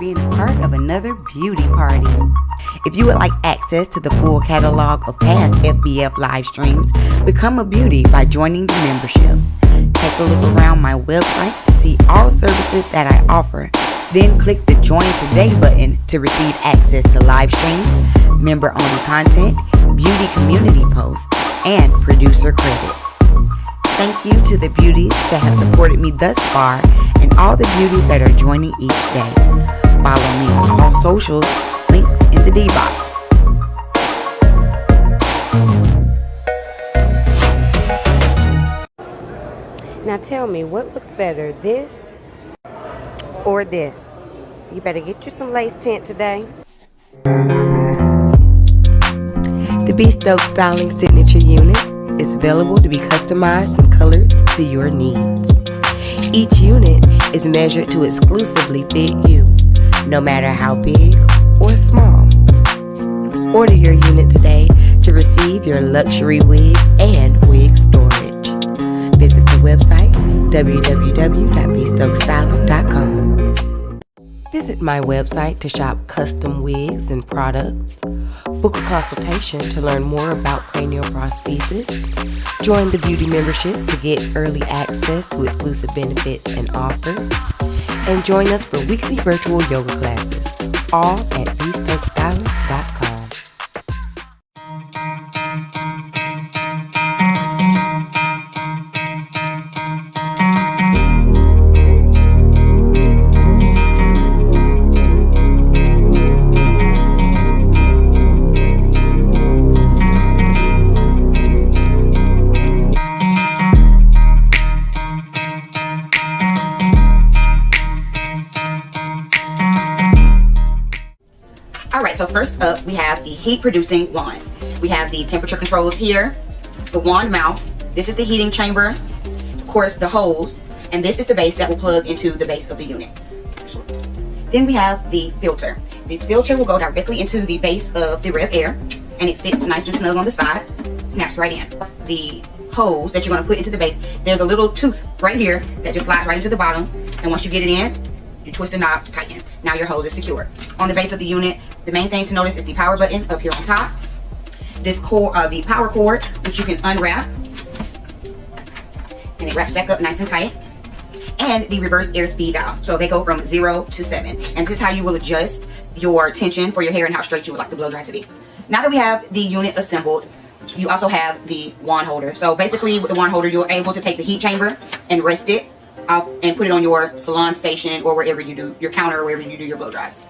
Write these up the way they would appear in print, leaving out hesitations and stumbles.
being a part of another beauty party. If you would like access to the full catalog of past FBF live streams, become a beauty by joining the membership. Take a look around my website to see all services that I offer. Then click the Join Today button to receive access to live streams, member-only content, beauty community posts, and producer credit. Thank you to the beauties that have supported me thus far and all the beauties that are joining each day. Follow me on all socials, links in the D-box. Now tell me, what looks better, this or this? You better get you some lace tint today. The Bee Stokes Styling Signature Unit is available to be customized and colored to your needs. Each unit is measured to exclusively fit you, no matter how big or small. Order your unit today to receive your luxury wig and wig storage. Visit the website www.BeestokesStyling.com. Visit my website to shop custom wigs and products. Book a consultation to learn more about cranial prosthesis. Join the beauty membership to get early access to exclusive benefits and offers. And join us for weekly virtual yoga classes, all at BeestokesStyling.com. Alright, so first up we have the heat producing wand. We have the temperature controls here, the wand mouth, this is the heating chamber, of course the hose, and this is the base that will plug into the base of the unit. Then we have the filter. The filter will go directly into the base of the rev air, and it fits nice and snug on the side, snaps right in. The hose that you're going to put into the base, there's a little tooth right here that just slides right into the bottom, and once you get it in, you twist the knob to tighten. Now your hose is secure. On the base of the unit, the main things to notice is the power button up here on top. This cord, the power cord, which you can unwrap, and it wraps back up nice and tight. And the reverse airspeed dial. So they go from 0 to 7. And this is how you will adjust your tension for your hair and how straight you would like the blow dry to be. Now that we have the unit assembled, you also have the wand holder. So basically with the wand holder, you're able to take the heat chamber and rest it off and put it on your salon station or wherever you do your counter or wherever you do your blow dries.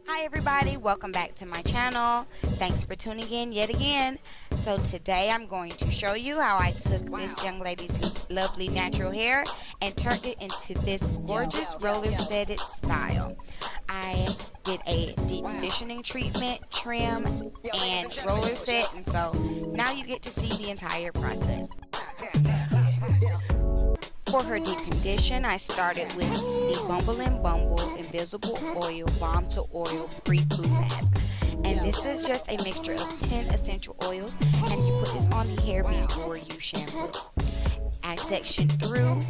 Hi everybody, welcome back to my channel. Thanks for tuning in yet again. So today I'm going to show you how I took this young lady's lovely natural hair and turned it into this gorgeous roller setted style. I did a deep conditioning treatment, trim, and roller set, and so now you get to see the entire process. For her deep condition, I started with the Bumble and Bumble Invisible Oil Balm to Oil Free Food Mask. And this is just a mixture of 10 essential oils, and you put this on the hair before you shampoo. I sectioned through,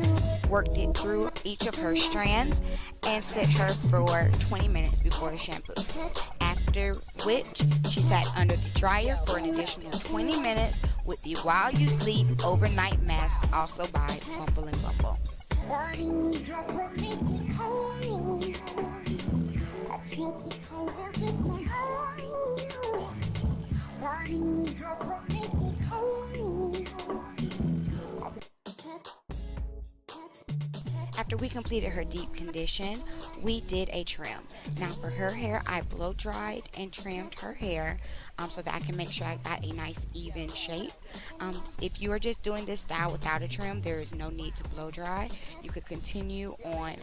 worked it through each of her strands, and set her for 20 minutes before the shampoo. After which, she sat under the dryer for an additional 20 minutes with the While You Sleep Overnight Mask, also by Bumble and Bumble. After we completed her deep condition, we did a trim. Now for her hair, I blow dried and trimmed her hair so that I can make sure I got a nice even shape. If you are just doing this style without a trim, there is no need to blow dry. You could continue on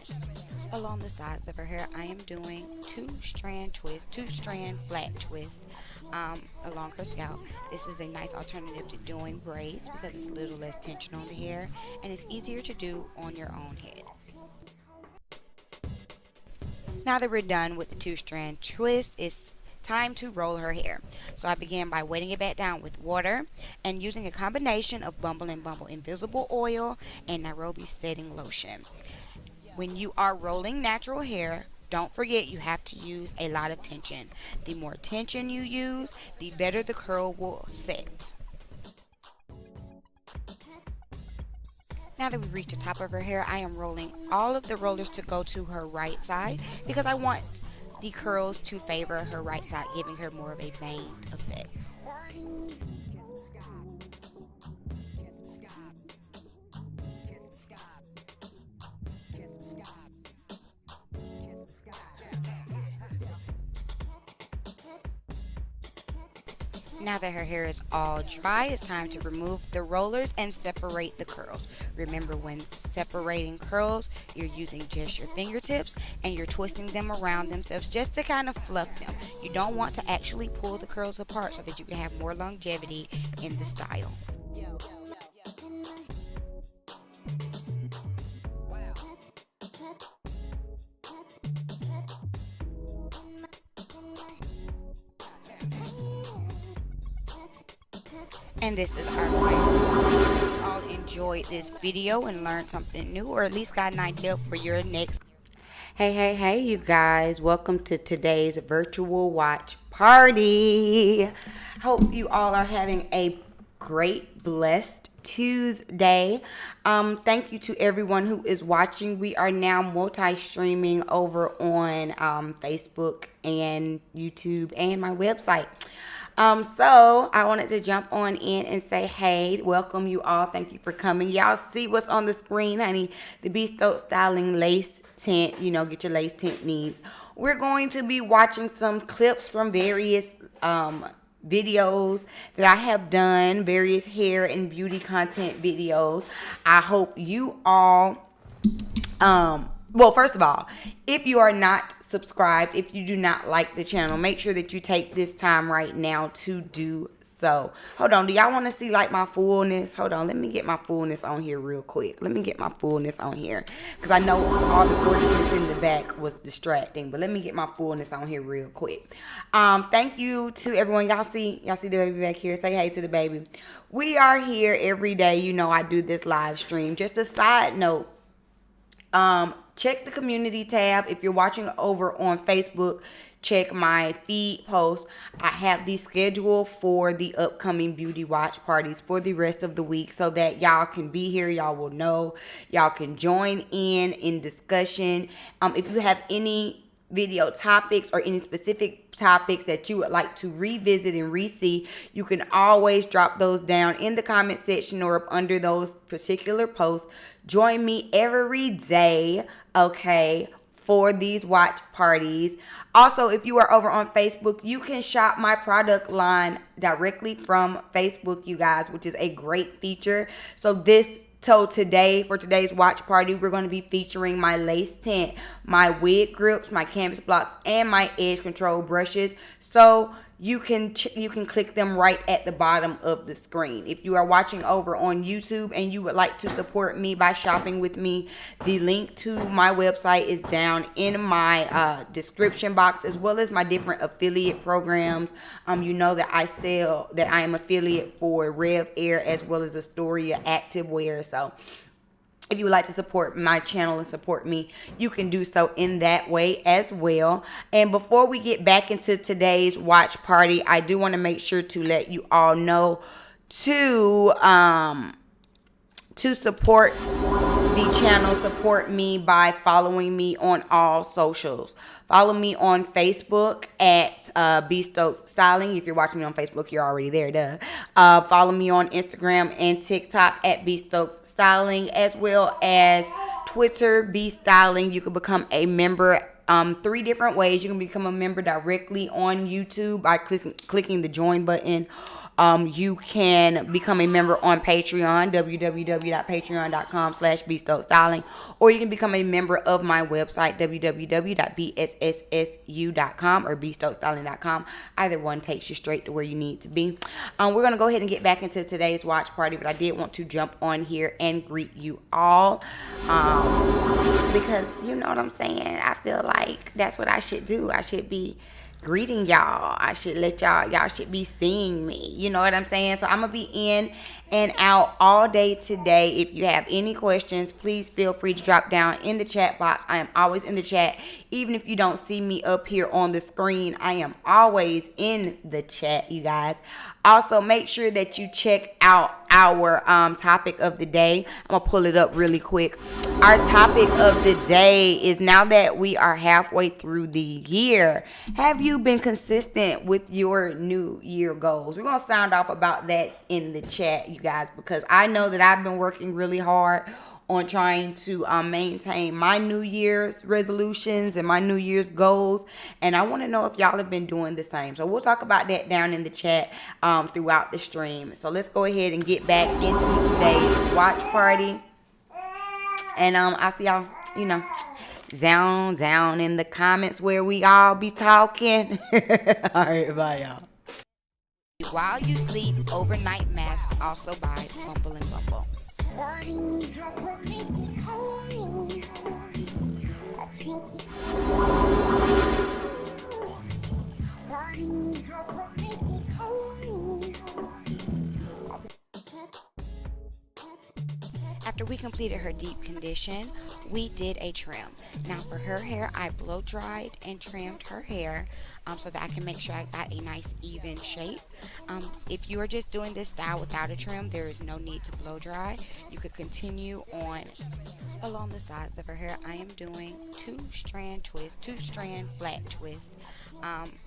along the sides of her hair. I am doing two strand flat twist along her scalp. This is a nice alternative to doing braids because it's a little less tension on the hair and it's easier to do on your own head. Now that we're done with the two strand twist, it's time to roll her hair. So I began by wetting it back down with water and using a combination of Bumble and Bumble Invisible Oil and Nairobi Setting Lotion. When you are rolling natural hair, don't forget you have to use a lot of tension. The more tension you use, the better the curl will set. Now that we've reached the top of her hair, I am rolling all of the rollers to go to her right side because I want the curls to favor her right side, giving her more of a baned effect. Now that her hair is all dry, it's time to remove the rollers and separate the curls. Remember, when separating curls, you're using just your fingertips and you're twisting them around themselves just to kind of fluff them. You don't want to actually pull the curls apart so that you can have more longevity in the style. And this is our final. You all enjoyed this video and learned something new, or at least got an idea for your next. Hey, you guys. Welcome to today's virtual watch party. Hope you all are having a great, blessed Tuesday. Thank you to everyone who is watching. We are now multi-streaming over on Facebook and YouTube and my website. So I wanted to jump on in and say, hey, welcome you all. Thank you for coming. Y'all see what's on the screen, honey. The Bee Stokes Styling lace tint. You know, get your lace tint needs. We're going to be watching some clips from various videos that I have done, various hair and beauty content videos. I hope you all, well, first of all, if you are not subscribed, if you do not like the channel, make sure that you take this time right now to do so. Hold on, do y'all want to see like my fullness? Hold on, let me get my fullness on here real quick. Let me get my fullness on here because I know all the gorgeousness in the back was distracting, but let me get my fullness on here real quick. Thank you to everyone. Y'all see the baby back here? Say hey to the baby. We are here every day. You know I do this live stream. Just a side note. Check the community tab. If you're watching over on Facebook, check my feed post. I have the schedule for the upcoming beauty watch parties for the rest of the week so that y'all can be here. Y'all will know. Y'all can join in discussion. If you have any video topics or any specific topics that you would like to revisit and re-see, you can always drop those down in the comment section or up under those particular posts. Join me every day, okay, for these watch parties. Also, if you are over on Facebook, you can shop my product line directly from Facebook, you guys, which is a great feature. So today, for today's watch party, we're going to be featuring my lace tint, my wig grips, my canvas blocks, and my edge control brushes. So you can click them right at the bottom of the screen. If you are watching over on YouTube and you would like to support me by shopping with me, the link to my website is down in my description box, as well as my different affiliate programs. You know that I am affiliate for Rev Air as well as Astoria Activewear. So if you would like to support my channel and support me, you can do so in that way as well. And before we get back into today's watch party, I do want to make sure to let you all know to support the channel, support me by following me on all socials. Follow me on Facebook at Bee Stokes Styling. If you're watching me on Facebook, you're already there, duh. Follow me on Instagram and TikTok at Bee Stokes Styling, as well as Twitter, Bee Styling. You can become a member 3 different ways. You can become a member directly on YouTube by clicking the join button. You can become a member on Patreon, www.patreon.com/BeeStokesStyling, or you can become a member of my website, www.bssu.com or BeeStokesStyling.com. Either one takes you straight to where you need to be. We're going to go ahead and get back into today's watch party, but I did want to jump on here and greet you all because you know what I'm saying. I feel like that's what I should do. I should be greeting y'all. I should let y'all should be seeing me. You know what I'm saying? So I'm gonna be in and out all day today. If you have any questions, please feel free to drop down in the chat box. I am always in the chat. Even if you don't see me up here on the screen, I am always in the chat, you guys. Also, make sure that you check out our topic of the day. I'm gonna pull it up really quick. Our topic of the day is, now that we are halfway through the year, have you been consistent with your new year goals? We're gonna sound off about that in the chat, you guys, because I know that I've been working really hard on trying to maintain my New Year's resolutions and my New Year's goals, and I want to know if y'all have been doing the same. So we'll talk about that down in the chat throughout the stream. So let's go ahead and get back into today's watch party, and I'll see y'all, you know, down in the comments where we all be talking. All right, bye y'all. While You Sleep Overnight Mask, also by Bumble and Bumble. After we completed her deep condition, we did a trim. Now for her hair, I blow dried and trimmed her hair so that I can make sure I got a nice even shape. If you are just doing this style without a trim, there is no need to blow dry. You could continue on along the sides of her hair. I am doing 2-strand flat twist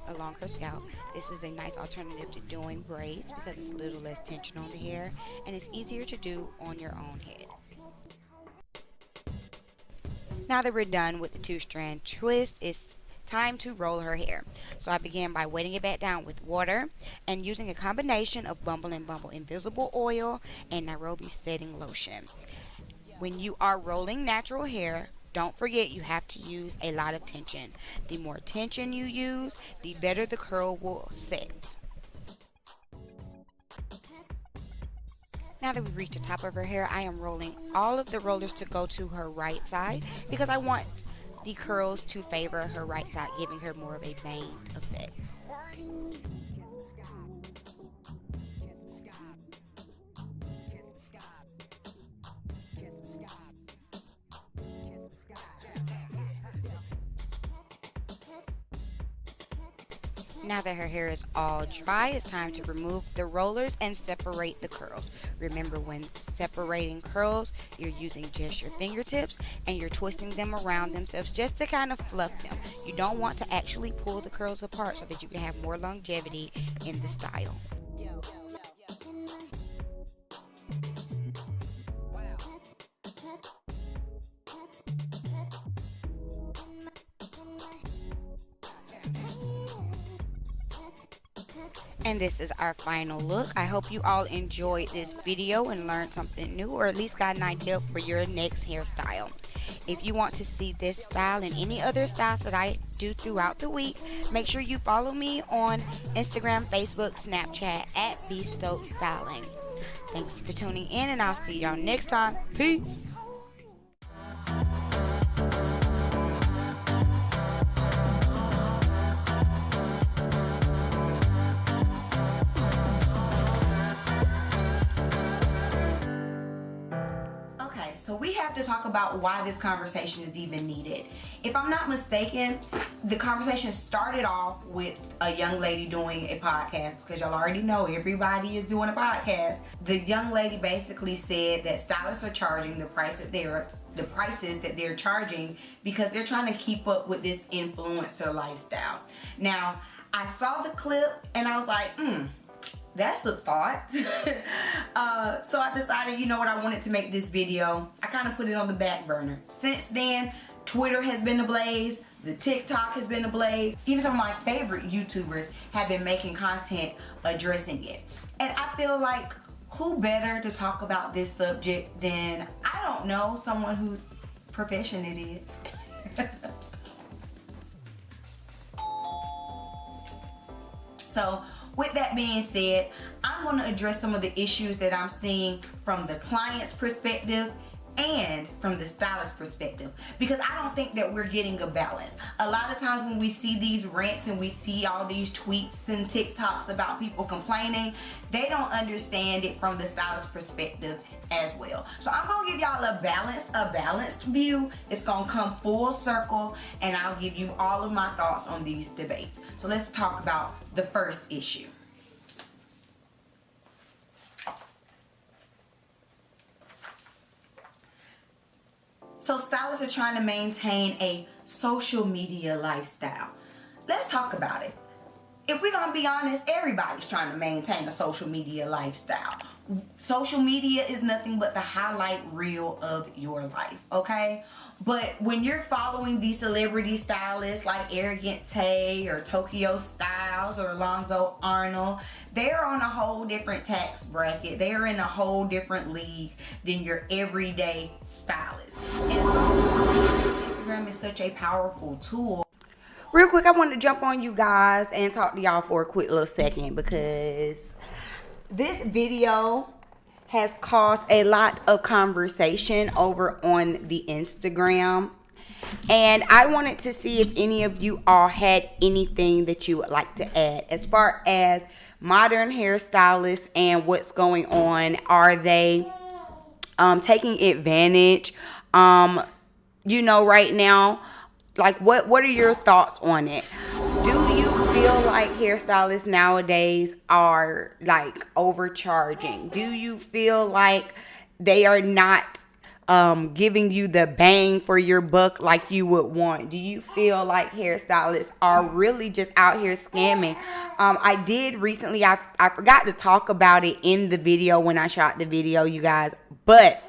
along her scalp. This is a nice alternative to doing braids because it's a little less tension on the hair and it's easier to do on your own head. Now that we're done with the 2-strand twist, it's time to roll her hair. So I began by wetting it back down with water and using a combination of Bumble and Bumble Invisible Oil and Nairobi Setting Lotion. When you are rolling natural hair, don't forget you have to use a lot of tension. The more tension you use, the better the curl will set. Now that we've reached the top of her hair, I am rolling all of the rollers to go to her right side because I want the curls to favor her right side, giving her more of a banged effect. Now that her hair is all dry, it's time to remove the rollers and separate the curls. Remember, when separating curls, you're using just your fingertips and you're twisting them around themselves just to kind of fluff them. You don't want to actually pull the curls apart so that you can have more longevity in the style. And this is our final look. I hope you all enjoyed this video and learned something new, or at least got an idea for your next hairstyle. If you want to see this style and any other styles that I do throughout the week, make sure you follow me on Instagram, Facebook, Snapchat at Bee Stokes Styling. Thanks for tuning in, and I'll see y'all next time. Peace. So we have to talk about why this conversation is even needed. If I'm not mistaken, the conversation started off with a young lady doing a podcast, because y'all already know everybody is doing a podcast. The young lady basically said that stylists are charging the prices that they're charging because they're trying to keep up with this influencer lifestyle. Now, I saw the clip and I was like, that's a thought. So I decided, you know what, I wanted to make this video. I kind of put it on the back burner. Since then, Twitter has been ablaze, the TikTok has been ablaze. Even some of my favorite YouTubers have been making content addressing it. And I feel like, who better to talk about this subject than, I don't know, someone whose profession it is. So with that being said, I'm going to address some of the issues that I'm seeing from the client's perspective and from the stylist perspective, because I don't think that we're getting a balance. A lot of times when we see these rants and we see all these tweets and TikToks about people complaining, they don't understand it from the stylist perspective as well. So I'm gonna give y'all a balanced view. It's gonna come full circle, and I'll give you all of my thoughts on these debates. So let's talk about the first issue. So stylists are trying to maintain a social media lifestyle. Let's talk about it. If we're gonna be honest, everybody's trying to maintain a social media lifestyle. Social media is nothing but the highlight reel of your life, okay? But when you're following these celebrity stylists like Arrogant Tay or Tokyo Styles or Alonzo Arnold, they're on a whole different tax bracket. They're in a whole different league than your everyday stylist. And so Instagram is such a powerful tool. Real quick, I wanted to jump on you guys and talk to y'all for a quick little second, because this video has caused a lot of conversation over on the Instagram, and I wanted to see if any of you all had anything that you would like to add as far as modern hairstylists and what's going on. Are they taking advantage you know, right now? Like, what are your thoughts on it? Do you feel like hairstylists nowadays are like overcharging? Do you feel like they are not giving you the bang for your buck like you would want? Do you feel like hairstylists are really just out here scamming? I did recently, I forgot to talk about it in the video when I shot the video, you guys, but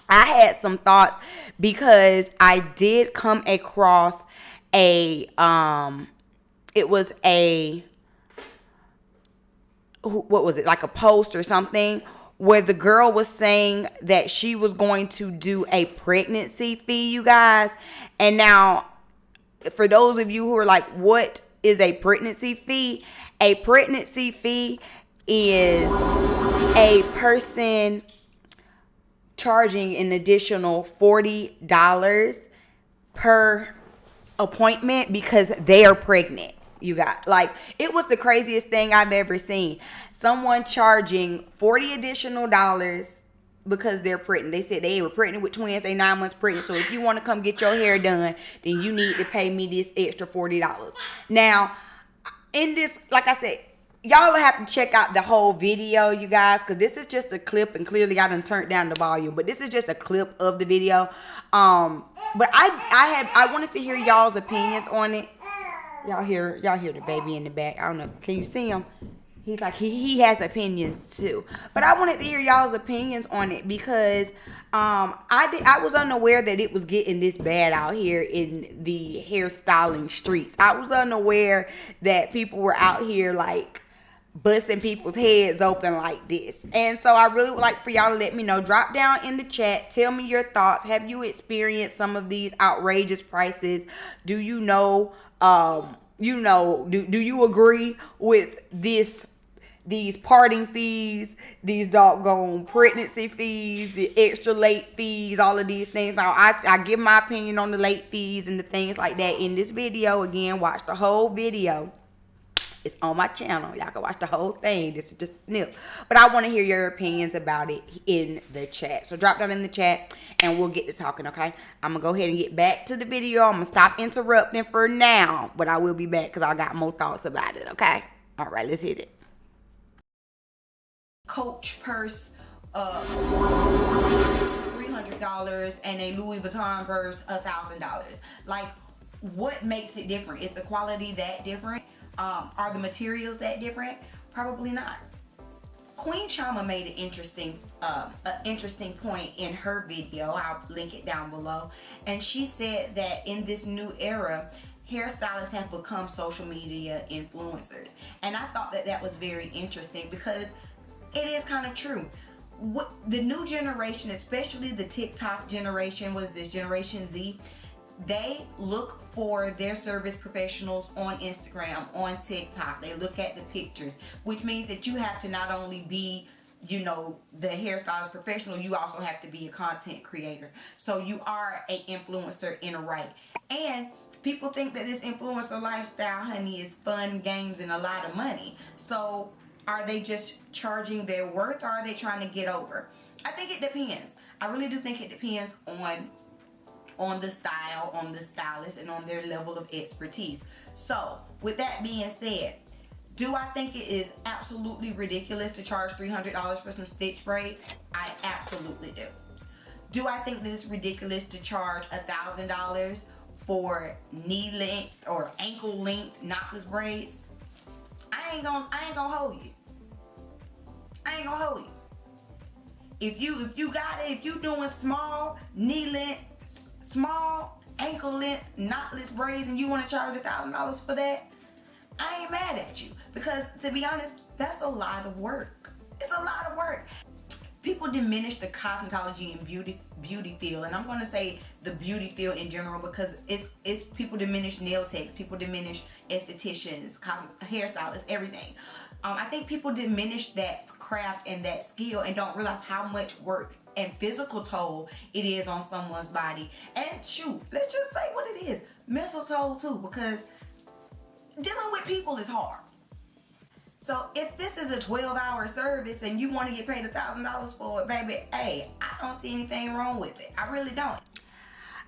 I had some thoughts because I did come across a it was a, what was it, like a post or something, where the girl was saying that she was going to do a pregnancy fee, you guys. And now, for those of you who are like, what is a pregnancy fee? A pregnancy fee is a person charging an additional $40 per appointment because they are pregnant. You got, like, it was the craziest thing I've ever seen. Someone charging $40 additional because they're pregnant. They said they were pregnant with twins. They 9 months pregnant. So if you want to come get your hair done, then you need to pay me this extra $40. Now, in this, like I said, y'all will have to check out the whole video, you guys, because this is just a clip, and clearly I done turned down the volume, but this is just a clip of the video. But I wanted to hear y'all's opinions on it. Y'all hear the baby in the back. I don't know. Can you see him? He's like, he has opinions too. But I wanted to hear y'all's opinions on it because I was unaware that it was getting this bad out here in the hairstyling streets. I was unaware that people were out here like busting people's heads open like this. And so I really would like for y'all to let me know. Drop down in the chat. Tell me your thoughts. Have you experienced some of these outrageous prices? Do you know, do you agree with these parting fees, these doggone pregnancy fees, the extra late fees, all of these things? Now, I give my opinion on the late fees and the things like that in this video. Again, watch the whole video. It's on my channel. Y'all can watch the whole thing. This is just a snip. But I want to hear your opinions about it in the chat. So drop down in the chat and we'll get to talking, okay? I'm going to go ahead and get back to the video. I'm going to stop interrupting for now. But I will be back because I got more thoughts about it, okay? All right, let's hit it. Coach purse, $300, and a Louis Vuitton purse, $1,000. Like, what makes it different? Is the quality that different? Are the materials that different? Probably not. Queen Chama made an interesting point in her video. I'll link it down below. And she said that in this new era, hairstylists have become social media influencers. And I thought that that was very interesting because it is kind of true. What the new generation, especially the TikTok generation, was this Generation Z, they look for their service professionals on Instagram, on TikTok. They look at the pictures, which means that you have to not only be, you know, the hairstylist professional, you also have to be a content creator. So you are an influencer in a right. And people think that this influencer lifestyle, honey, is fun, games, and a lot of money. So are they just charging their worth, or are they trying to get over? I think it depends. I really do think it depends on the style, on the stylist, and on their level of expertise. So with that being said, do I think it is absolutely ridiculous to charge $300 for some stitch braids? I absolutely do. Do I think that it's ridiculous to charge $1,000 for knee length or ankle length knotless braids? I ain't gonna hold you. I ain't gonna hold you. If you got it, if you doing small knee length, small ankle length knotless braids, and you want to charge $1,000 for that, I ain't mad at you, because to be honest, that's a lot of work. It's a lot of work. People diminish the cosmetology and beauty field, and I'm going to say the beauty field in general, because it's people diminish nail techs, people diminish estheticians, hairstylists, everything. I think people diminish that craft and that skill and don't realize how much work and physical toll it is on someone's body. And shoot, let's just say what it is, mental toll too, because dealing with people is hard. So if this is a 12-hour service and you want to get paid $1,000 for it, baby, hey, I don't see anything wrong with it. I really don't.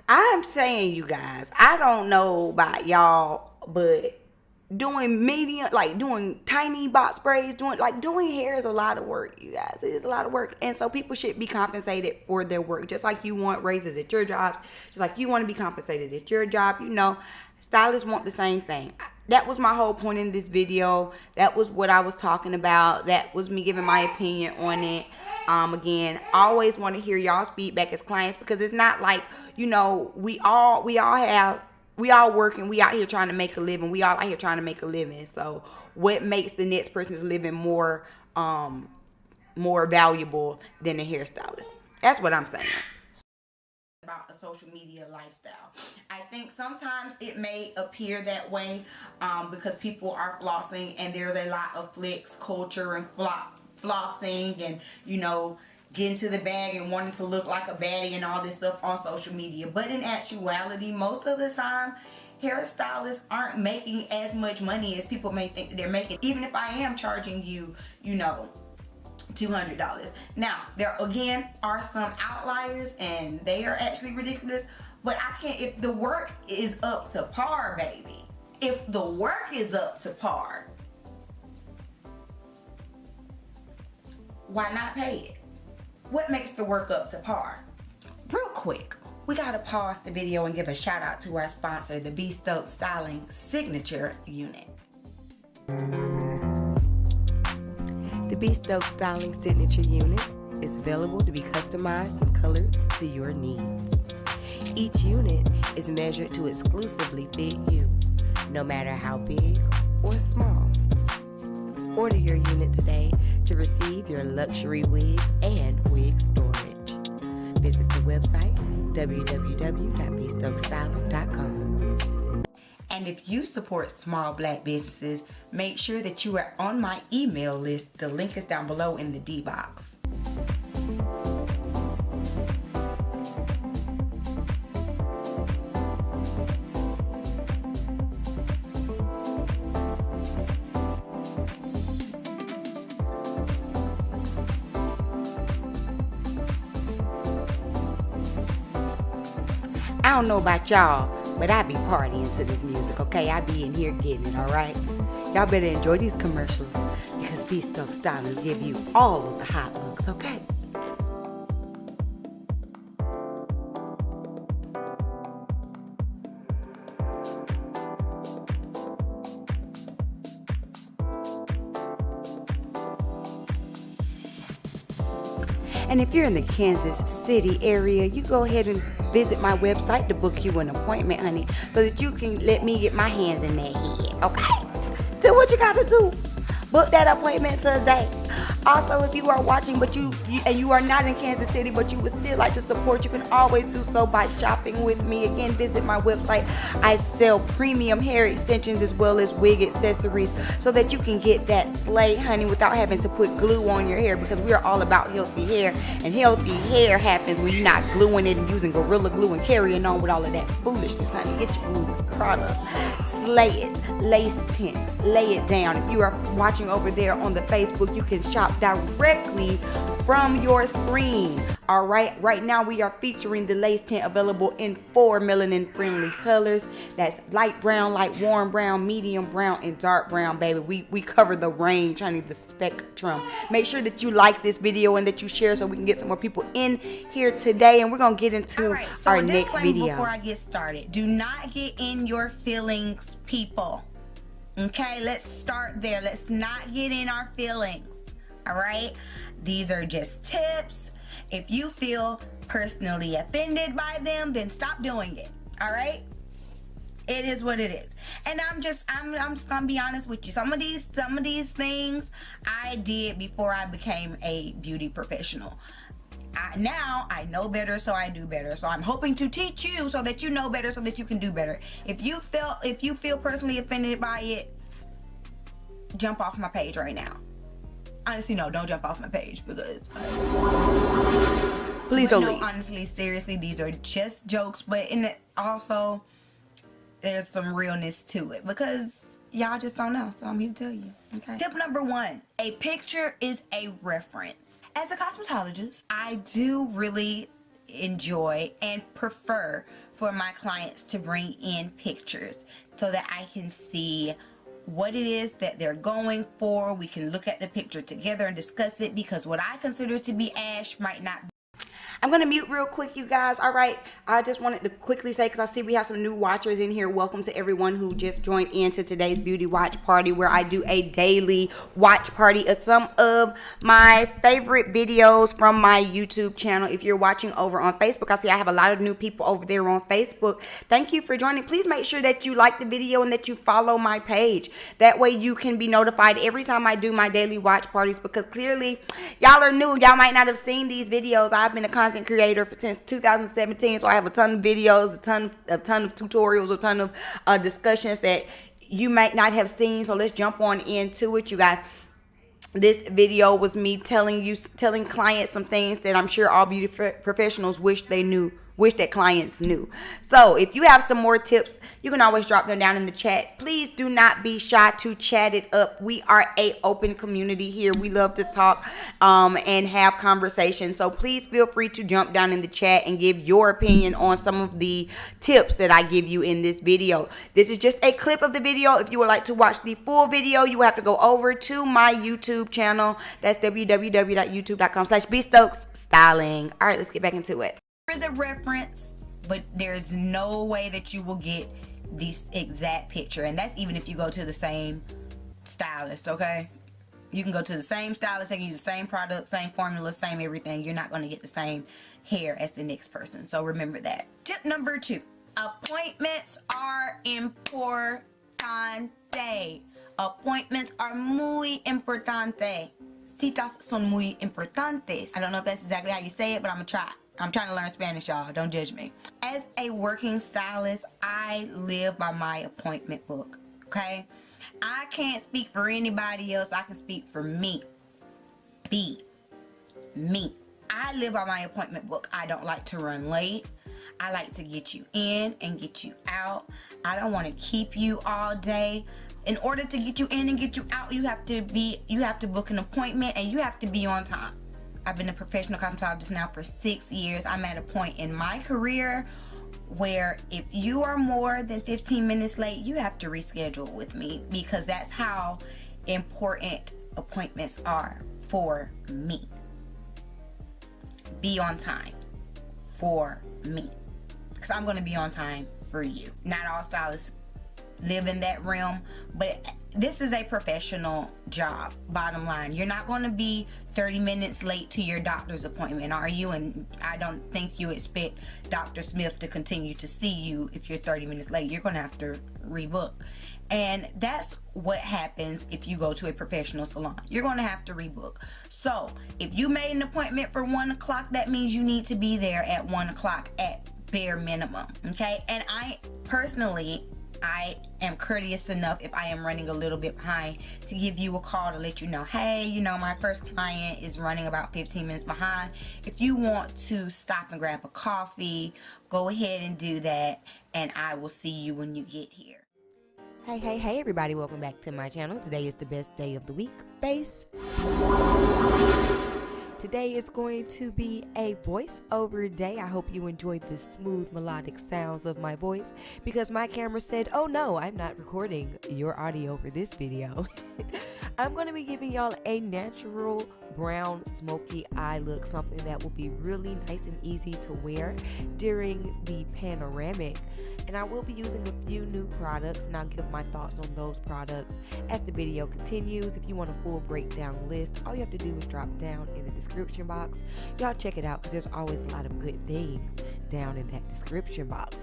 I'm saying, you guys, I don't know about y'all, but doing medium, like doing tiny box braids, doing hair is a lot of work, you guys. It is a lot of work. And so people should be compensated for their work, just like you want raises at your job, just like you want to be compensated at your job. You know, stylists want the same thing. That was my whole point in this video. That was what I was talking about. That was me giving my opinion on it. Again, I always want to hear y'all's feedback as clients, because it's not like, you know, we all work and we out here trying to make a living. We all out here trying to make a living. So what makes the next person's living more valuable than a hairstylist? That's what I'm saying. About a social media lifestyle, I think sometimes it may appear that way because people are flossing, and there's a lot of flex culture and flossing, and, you know, getting to the bag and wanting to look like a baddie and all this stuff on social media. But in actuality, most of the time, hairstylists aren't making as much money as people may think they're making, even if I am charging you, you know, $200. Now, there again are some outliers, and they are actually ridiculous, but I can't, if the work is up to par, baby, if the work is up to par, why not pay it? What makes the work up to par? Real quick, we gotta pause the video and give a shout out to our sponsor, the Bee Stokes Styling Signature Unit. The Bee Stokes Styling Signature Unit is available to be customized and colored to your needs. Each unit is measured to exclusively fit you, no matter how big or small. Order your unit today to receive your luxury wig and wig storage. Visit the website www.beestokestyling.com. And if you support small black businesses, make sure that you are on my email list. The link is down below in the D box. I don't know about y'all, but I be partying to this music, okay? I be in here getting it, alright? Y'all better enjoy these commercials, because Bee Stokes Styling will give you all of the hot looks, okay? And if you're in the Kansas City area, you go ahead and visit my website to book you an appointment, honey, so that you can let me get my hands in that head, okay? Do what you gotta do. Book that appointment today. Also, if you are watching but you are not in Kansas City but you would still like to support, you can always do so by shopping with me. Again, visit my website. I sell premium hair extensions as well as wig accessories so that you can get that slay, honey, without having to put glue on your hair, because we are all about healthy hair, and healthy hair happens when you're not gluing it and using Gorilla Glue and carrying on with all of that foolishness, honey. Get your glueless products. Slay it. Lace tint. Lay it down. If you are watching over there on the Facebook, you can shop directly from your screen. All right now we are featuring the lace tint available in 4 melanin friendly colors. That's light brown, light warm brown, medium brown, and dark brown, baby. We cover the range, honey, the spectrum. Make sure that you like this video and that you share so we can get some more people in here today, and we're gonna get into our next video. Before I get started, do not get in your feelings, people. Okay, let's start there. Let's not get in our feelings. All right, these are just tips. If you feel personally offended by them, then stop doing it. All right, it is what it is. And I'm just gonna be honest with you. Some of these things I did before I became a beauty professional. Now I know better, so I do better. So I'm hoping to teach you so that you know better, so that you can do better. If you feel personally offended by it, jump off my page right now. Honestly, no, don't jump off my page, because please don't leave. Honestly, seriously, these are just jokes, but also there's some realness to it, because y'all just don't know, so I'm here to tell you. Okay. Tip number 1: a picture is a reference. As a cosmetologist, I do really enjoy and prefer for my clients to bring in pictures so that I can see what it is that they're going for. We can look at the picture together and discuss it, because what I consider to be ash might not be. I'm going to mute real quick, you guys. All right. I just wanted to quickly say, because I see we have some new watchers in here. Welcome to everyone who just joined into today's beauty watch party, where I do a daily watch party of some of my favorite videos from my YouTube channel. If you're watching over on Facebook, I see I have a lot of new people over there on Facebook. Thank you for joining. Please make sure that you like the video and that you follow my page. That way you can be notified every time I do my daily watch parties, because clearly y'all are new. Y'all might not have seen these videos. I've been a content creator since 2017, so I have a ton of videos, a ton of tutorials, a ton of discussions that you might not have seen. So let's jump on into it, you guys. This video was me telling clients some things that I'm sure all beauty professionals wish that clients knew. So if you have some more tips, you can always drop them down in the chat. Please do not be shy to chat it up. We are a open community here. We love to talk and have conversations. So please feel free to jump down in the chat and give your opinion on some of the tips that I give you in this video. This is just a clip of the video. If you would like to watch the full video, you have to go over to my YouTube channel. That's www.youtube.com/Bee Stokes Styling. All right, let's get back into it. Is a reference, but there's no way that you will get the exact picture, and that's even if you go to the same stylist. Okay, you can go to the same stylist, they can use the same product, same formula, same everything. You're not going to get the same hair as the next person, so remember that. Tip number 2: appointments are importante. Appointments are muy importante. Citas son muy importantes. I don't know if that's exactly how you say it, but I'm gonna try. I'm trying to learn Spanish, y'all. Don't judge me. As a working stylist, I live by my appointment book, okay? I can't speak for anybody else. I can speak for me. Me. I live by my appointment book. I don't like to run late. I like to get you in and get you out. I don't want to keep you all day. In order to get you in and get you out, you have to book an appointment, and you have to be on time. I've been a professional cosmetologist now for 6 years. I'm at a point in my career where if you are more than 15 minutes late, you have to reschedule with me, because that's how important appointments are for me. Be on time for me, because I'm going to be on time for you. Not all stylists live in that realm, but this is a professional job, bottom line. You're not going to be 30 minutes late to your doctor's appointment, are you? And I don't think you expect Dr. Smith to continue to see you if you're 30 minutes late. You're going to have to rebook. And that's what happens if you go to a professional salon. You're going to have to rebook. So if you made an appointment for 1 o'clock, that means you need to be there at 1 o'clock at bare minimum. Okay? And I personally, I am courteous enough if I am running a little bit behind to give you a call to let you know, hey, you know, my first client is running about 15 minutes behind. If you want to stop and grab a coffee, go ahead and do that, and I will see you when you get here. Hey everybody, welcome back to my channel. Today is the best day of the week, face. Today is going to be a voiceover day. I hope you enjoyed the smooth melodic sounds of my voice, because my camera said, oh no, I'm not recording your audio for this video. I'm going to be giving y'all a natural brown smoky eye look, something that will be really nice and easy to wear during the panoramic. And I will be using a few new products, and I'll give my thoughts on those products as the video continues. If you want a full breakdown list, all you have to do is drop down in the description box. Y'all check it out, because there's always a lot of good things down in that description box.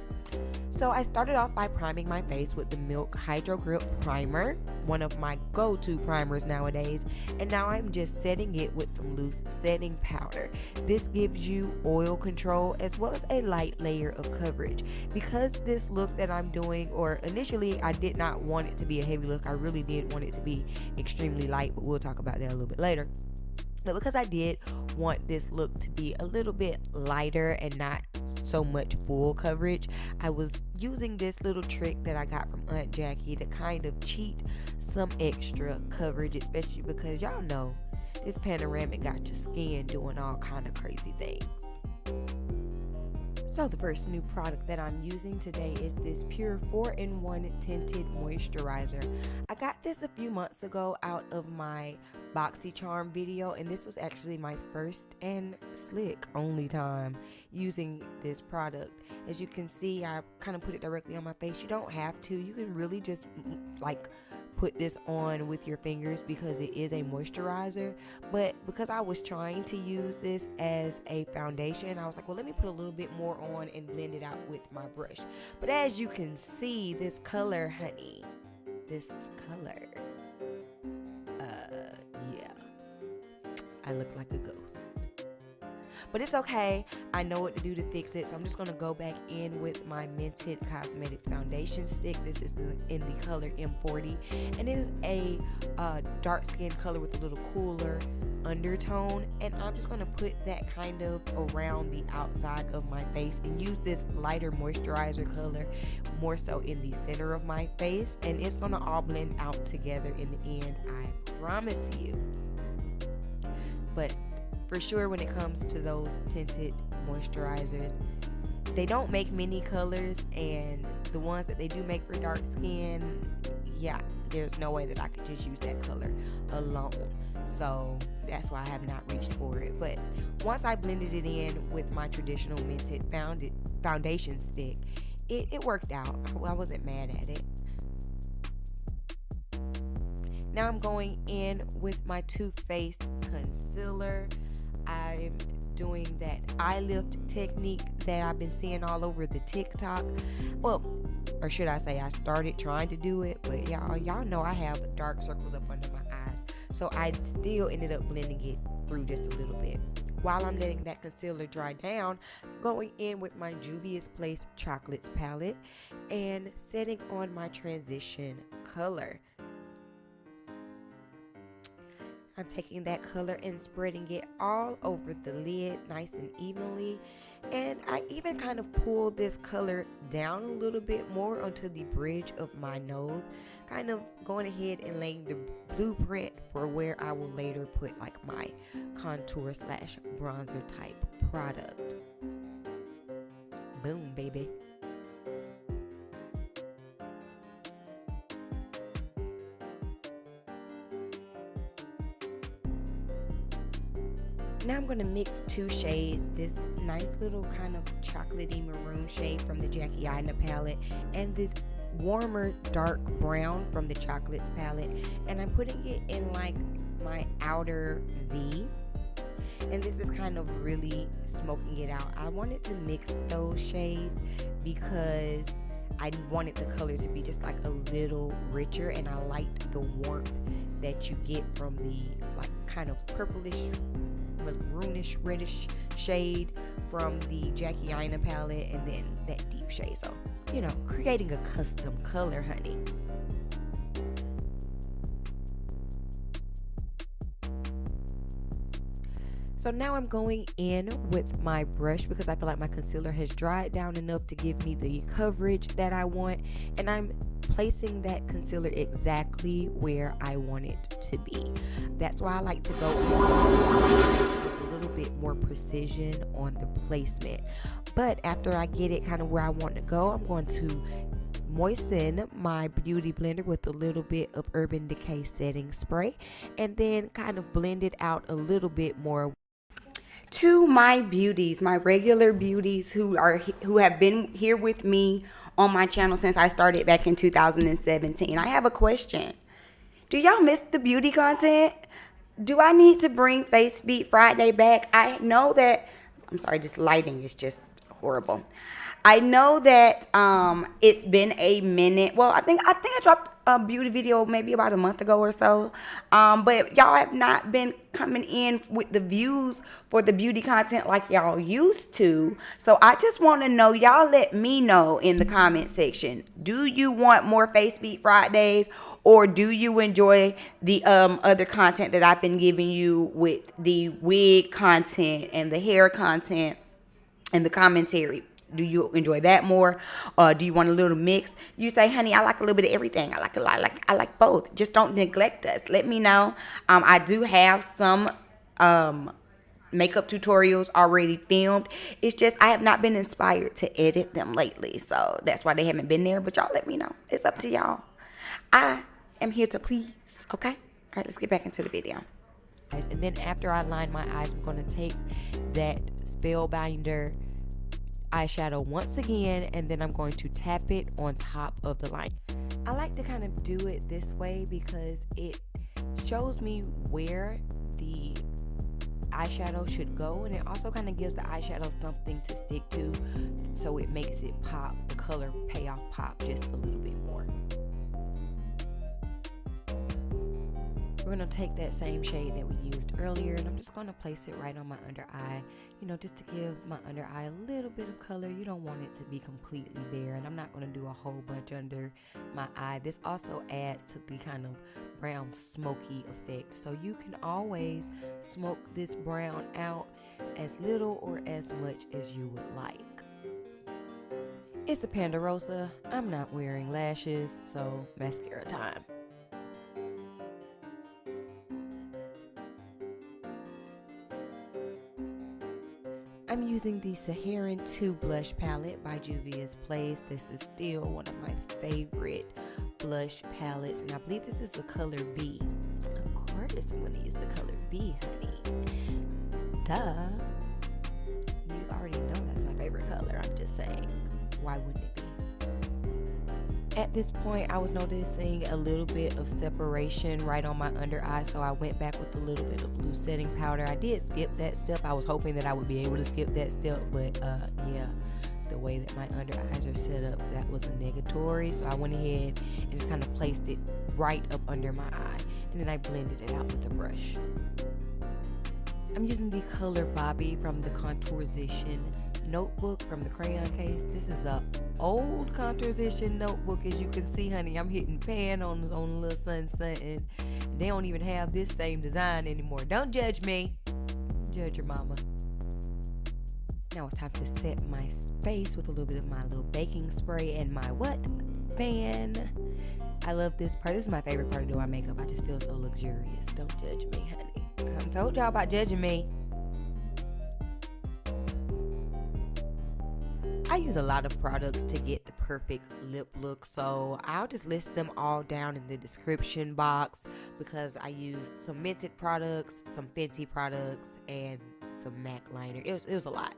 So I started off by priming my face with the Milk Hydro Grip Primer, one of my go-to primers nowadays, and now I'm just setting it with some loose setting powder. This gives you oil control as well as a light layer of coverage. Because this look that I'm doing, or initially I did not want it to be a heavy look, I really did want it to be extremely light, but we'll talk about that a little bit later. But because I did want this look to be a little bit lighter and not so much full coverage, I was using this little trick that I got from Aunt Jackie to kind of cheat some extra coverage, especially because y'all know this panoramic got your skin doing all kind of crazy things. So the first new product that I'm using today is this Pure 4-in-1 Tinted Moisturizer. I got this a few months ago out of my BoxyCharm video, and this was actually my first and slick only time using this product. As you can see, I kind of put it directly on my face. You don't have to. You can really just like put this on with your fingers because it is a moisturizer. But because I was trying to use this as a foundation, I was like, well, let me put a little bit more on and blend it out with my brush. But as you can see, this color, honey, this color, yeah, I look like a ghost. But it's okay, I know what to do to fix it. So I'm just going to go back in with my Mented Cosmetics foundation stick. This is in the color M40, and it is a dark skin color with a little cooler undertone, and I'm just going to put that kind of around the outside of my face and use this lighter moisturizer color more so in the center of my face, and it's going to all blend out together in the end, I promise you. But for sure, when it comes to those tinted moisturizers, they don't make many colors, and the ones that they do make for dark skin, yeah, there's no way that I could just use that color alone. So that's why I have not reached for it. But once I blended it in with my traditional Mented foundation stick, it worked out. I wasn't mad at it. Now I'm going in with my Too Faced concealer. I'm doing that eye lift technique that I've been seeing all over the TikTok. Well, or should I say I started trying to do it, but y'all know I have dark circles up under my eyes. So I still ended up blending it through just a little bit. While I'm letting that concealer dry down, going in with my Juvia's Place Chocolates palette and setting on my transition color. I'm taking that color and spreading it all over the lid nice and evenly. And I even kind of pulled this color down a little bit more onto the bridge of my nose, kind of going ahead and laying the blueprint for where I will later put like my contour / bronzer type product. Boom, baby. Now I'm going to mix two shades, this nice little kind of chocolatey maroon shade from the Jackie Aina palette and this warmer dark brown from the Chocolates palette, and I'm putting it in like my outer V. And this is kind of really smoking it out. I wanted to mix those shades because I wanted the color to be just like a little richer, and I liked the warmth that you get from the like kind of purplish, maroonish, reddish shade from the Jackie Aina palette, and then that deep shade. So, you know, creating a custom color, honey. So now I'm going in with my brush because I feel like my concealer has dried down enough to give me the coverage that I want, and I'm placing that concealer exactly where I want it to be. That's why I like to go in with a little bit more precision on the placement. But after I get it kind of where I want to go, I'm going to moisten my beauty blender with a little bit of Urban Decay setting spray, and then kind of blend it out a little bit more. To my beauties, my regular beauties who have been here with me on my channel since I started back in 2017, I have a question. Do y'all miss the beauty content? Do I need to bring Face Beat Friday back? I know that, I'm sorry, this lighting is just horrible. I know that it's been a minute. Well, I think I dropped a beauty video maybe about a month ago or so. But y'all have not been coming in with the views for the beauty content like y'all used to. So I just want to know, y'all let me know in the comment section. Do you want more Face Beat Fridays, or do you enjoy the other content that I've been giving you with the wig content and the hair content and the commentary? Do you enjoy that more? Do you want a little mix? You say, honey, I like a little bit of everything. I like a lot. I like both. Just don't neglect us. Let me know. I do have some makeup tutorials already filmed. It's just I have not been inspired to edit them lately, so that's why they haven't been there. But y'all let me know. It's up to y'all. I am here to please. Okay. All right. Let's get back into the video. And then after I line my eyes, I'm going to take that Spellbinder eyeshadow once again, and then I'm going to tap it on top of the line. I like to kind of do it this way because it shows me where the eyeshadow should go, and it also kind of gives the eyeshadow something to stick to, so it makes it pop, the color payoff pop just a little bit more. We're going to take that same shade that we used earlier, and I'm just going to place it right on my under eye, you know, just to give my under eye a little bit of color. You don't want it to be completely bare, and I'm not going to do a whole bunch under my eye. This also adds to the kind of brown smoky effect, so you can always smoke this brown out as little or as much as you would like. It's a Ponderosa. I'm not wearing lashes, so mascara time. I'm using the Saharan 2 blush palette by Juvia's Place. This is still one of my favorite blush palettes, and I believe this is the color B. Of course, I'm going to use the color B, honey. Duh. You already know that's my favorite color. I'm just saying, why wouldn't it be? At this point, I was noticing a little bit of separation right on my under eye, so I went back with a little bit of blue setting powder. I did skip that step. I was hoping that I would be able to skip that step, but yeah, the way that my under eyes are set up, that was a negatory, so I went ahead and just kind of placed it right up under my eye, and then I blended it out with a brush. I'm using the color Bobby from the Contourization notebook from the crayon case. This is a old Contourization notebook, as you can see, honey. I'm hitting pan on a little something. They don't even have this same design anymore. Don't judge me. Judge your mama. Now it's time to set my face with a little bit of my little baking spray and my fan. I love this part. This is my favorite part of doing my makeup. I just feel so luxurious. Don't judge me, honey. I told y'all about judging me. I use a lot of products to get the perfect lip look, so I'll just list them all down in the description box, because I used some Mented products, some Fenty products, and some MAC liner. It was a lot.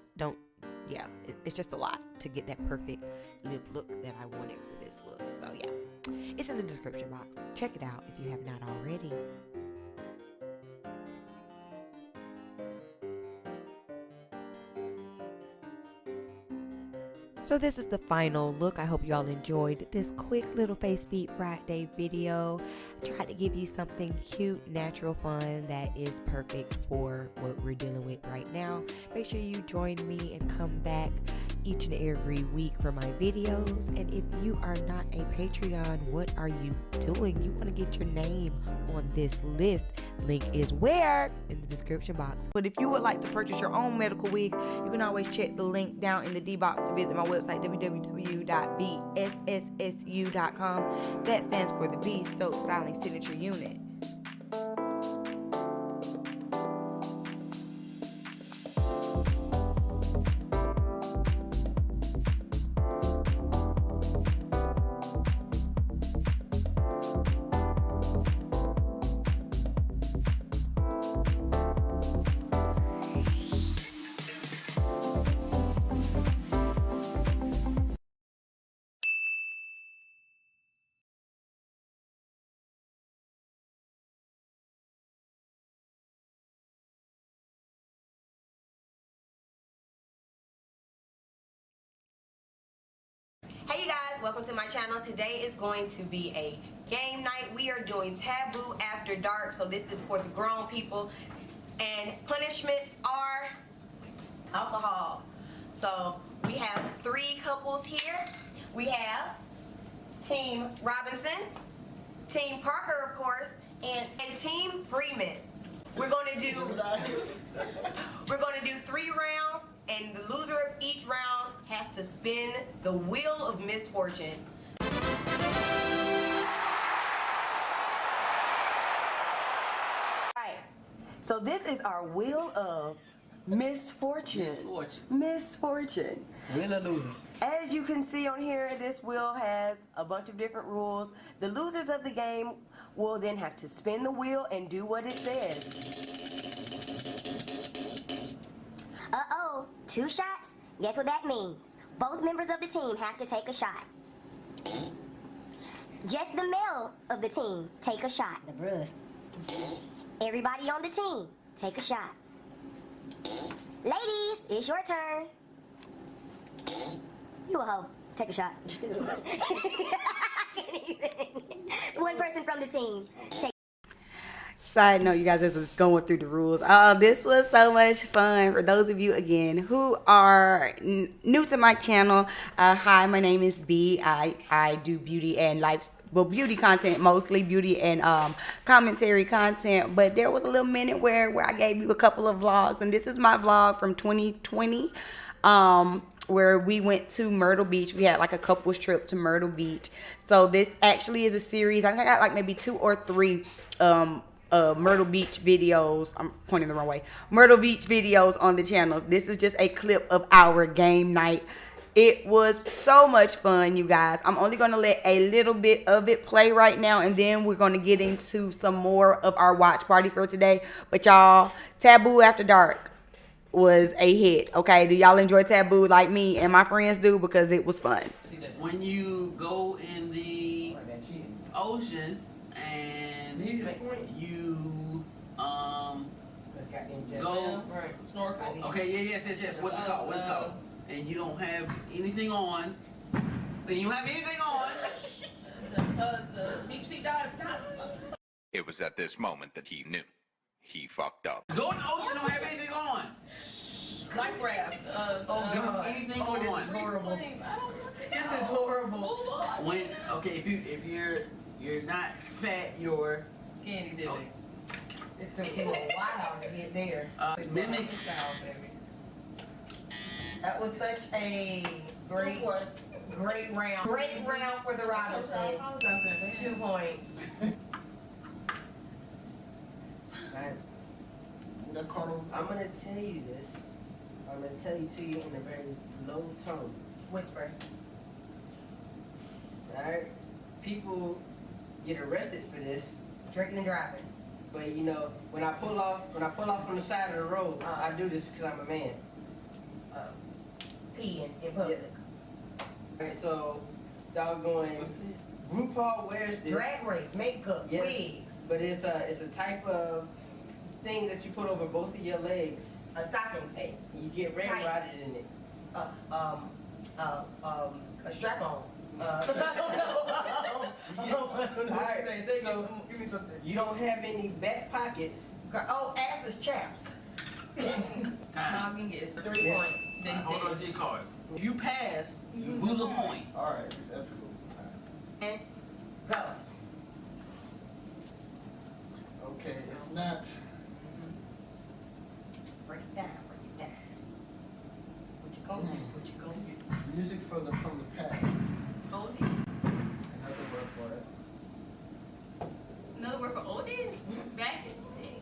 It's just a lot to get that perfect lip look that I wanted for this look. look. So yeah, it's in the description box. Check it out if you have not already. So this is the final look. I hope you all enjoyed this quick little Face Beat Friday video. I tried to give you something cute, natural, fun that is perfect for what we're dealing with right now. Make sure you join me and come back each and every week for my videos. And if you are not a Patreon, what are you doing? You want to get your name on this list. Link is where? In the description box. But if you would like to purchase your own medical wig, you can always check the link down in the D box to visit my website, www.BSSU.com. That stands for the Bee Stokes Styling Signature Unit. Hey you guys, welcome to my channel. Today is going to be a game night. We are doing Taboo After Dark, so this is for the grown people. And punishments are alcohol. So we have 3 couples here. We have Team Robinson, Team Parker, of course, and Team Freeman. We're going to do 3 rounds, and the loser of each round has to spin the wheel of misfortune. Alright, so this is our wheel of misfortune. Misfortune. Winner loses. As you can see on here, this wheel has a bunch of different rules. The losers of the game will then have to spin the wheel and do what it says. Uh-oh, 2 shots? Guess what that means? Both members of the team have to take a shot. Just the male of the team take a shot. The bruh. Everybody on the team take a shot. Ladies, it's your turn. You a hoe. Take a shot. I can't even. One person from the team. Take. Side note, you guys, this was going through the rules. This was so much fun. For those of you, again, who are new to my channel, hi, my name is Bee. I do beauty and beauty content, mostly beauty and commentary content. But there was a little minute where I gave you a couple of vlogs, and this is my vlog from 2020. Where we went to Myrtle Beach. We had like a couple's trip to Myrtle Beach. So this actually is a series. I think I got like maybe 2 or 3 Myrtle Beach videos. I'm pointing the wrong way. Myrtle Beach videos on the channel. This is just a clip of our game night. It was so much fun, you guys. I'm only going to let a little bit of it play right now, and then we're going to get into some more of our watch party for today. But y'all, Taboo After Dark was a hit. Okay, do y'all enjoy Taboo like me and my friends do? Because it was fun. When you go in the ocean and you go Snorkel. okay, yes. What's it called? And you don't have anything on. Then you have anything on. The deep sea dive. It was at this moment that he knew. He fucked up. Go in the ocean, don't have anything on. Life raft. Oh God, anything on. This is horrible. This is horrible. When if you're not fat, you're Skinny dipping. Oh. It took him a while to get there. mimic. That was such a great round. Great round for the Robinsons. 2 points. I'm going to tell you this. I'm going to tell you to you in a very low tone. Whisper. Alright? People get arrested for this. Drinking and driving. But you know, when I pull off on the side of the road, I do this because I'm a man. Peeing in public. Alright, so doggone RuPaul wears this. Drag race, makeup, Yes, wigs, but it's a type of thing that you put over both of your legs. a stocking tape, You get red Tight. rotted in it. a strap on. I don't know. Alright, so Give me something. you don't have any back pockets. Oh, assless chaps. Time. Snogging is 3 Yeah. points. then Hold on to your cards. If you pass, you lose a point. Alright, that's cool. And go. Okay, it's not. Break it down, break it down. What you gonna do? What you gonna do? Music from the past. oldies. Another word for it. Another word for oldies? Back in the day.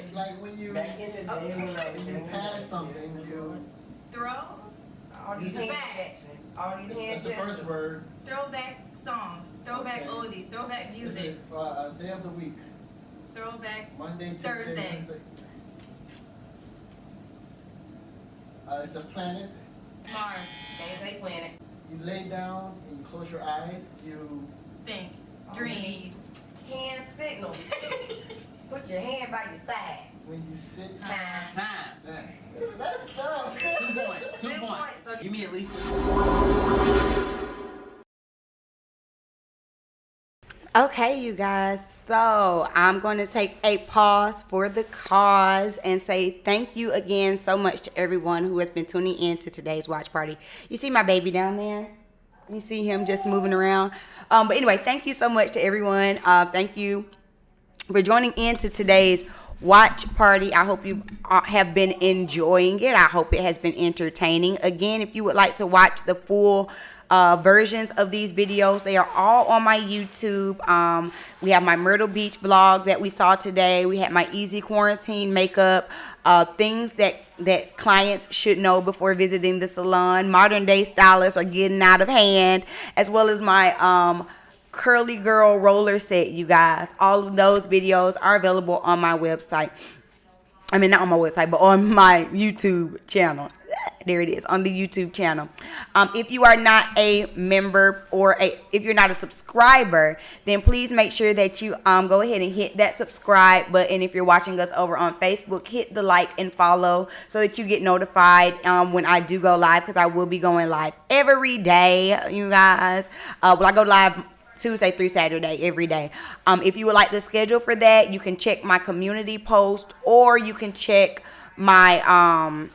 It's like when you Back in the day when I was when you pass something, you Throw. All these hand Back. injections. All these hand that's the first gestures. word. Throwback songs. Throwback Okay. oldies. Throwback Is music. it day of the week? Throwback. Monday, Tuesday, Thursday. Wednesday. It's a planet. Mars. Can't say planet. You lay down and you close your eyes. You Think. Dreams. Hand signal. Put your hand by your side. when you sit. Time. Time. Dang, that's tough. 2 points. 2 2 points. points. So Give me at least 3. Okay, you guys, so I'm going to take a pause for the cause and say thank you again so much to everyone who has been tuning in to today's watch party. You see my baby down there? You see him just moving around. But anyway, thank you so much to everyone. Thank you for joining in to today's watch party. I hope you have been enjoying it. I hope it has been entertaining. Again, if you would like to watch the full versions of these videos, they are all on my YouTube. We have my Myrtle Beach vlog that we saw today. We had my easy quarantine makeup, things that clients should know before visiting the salon. Modern day stylists are getting out of hand, as well as my curly girl roller set, you guys. All of those videos are available on my website. I mean, not on my website, but on my YouTube channel. There it is, on the YouTube channel. If you are not a member or if you're not a subscriber, then please make sure that you go ahead and hit that subscribe button. If you're watching us over on Facebook, hit the like and follow so that you get notified when I do go live, because I will be going live every day, you guys. Well, I go live Tuesday through Saturday every day. If you would like the schedule for that, you can check my community post, or you can check my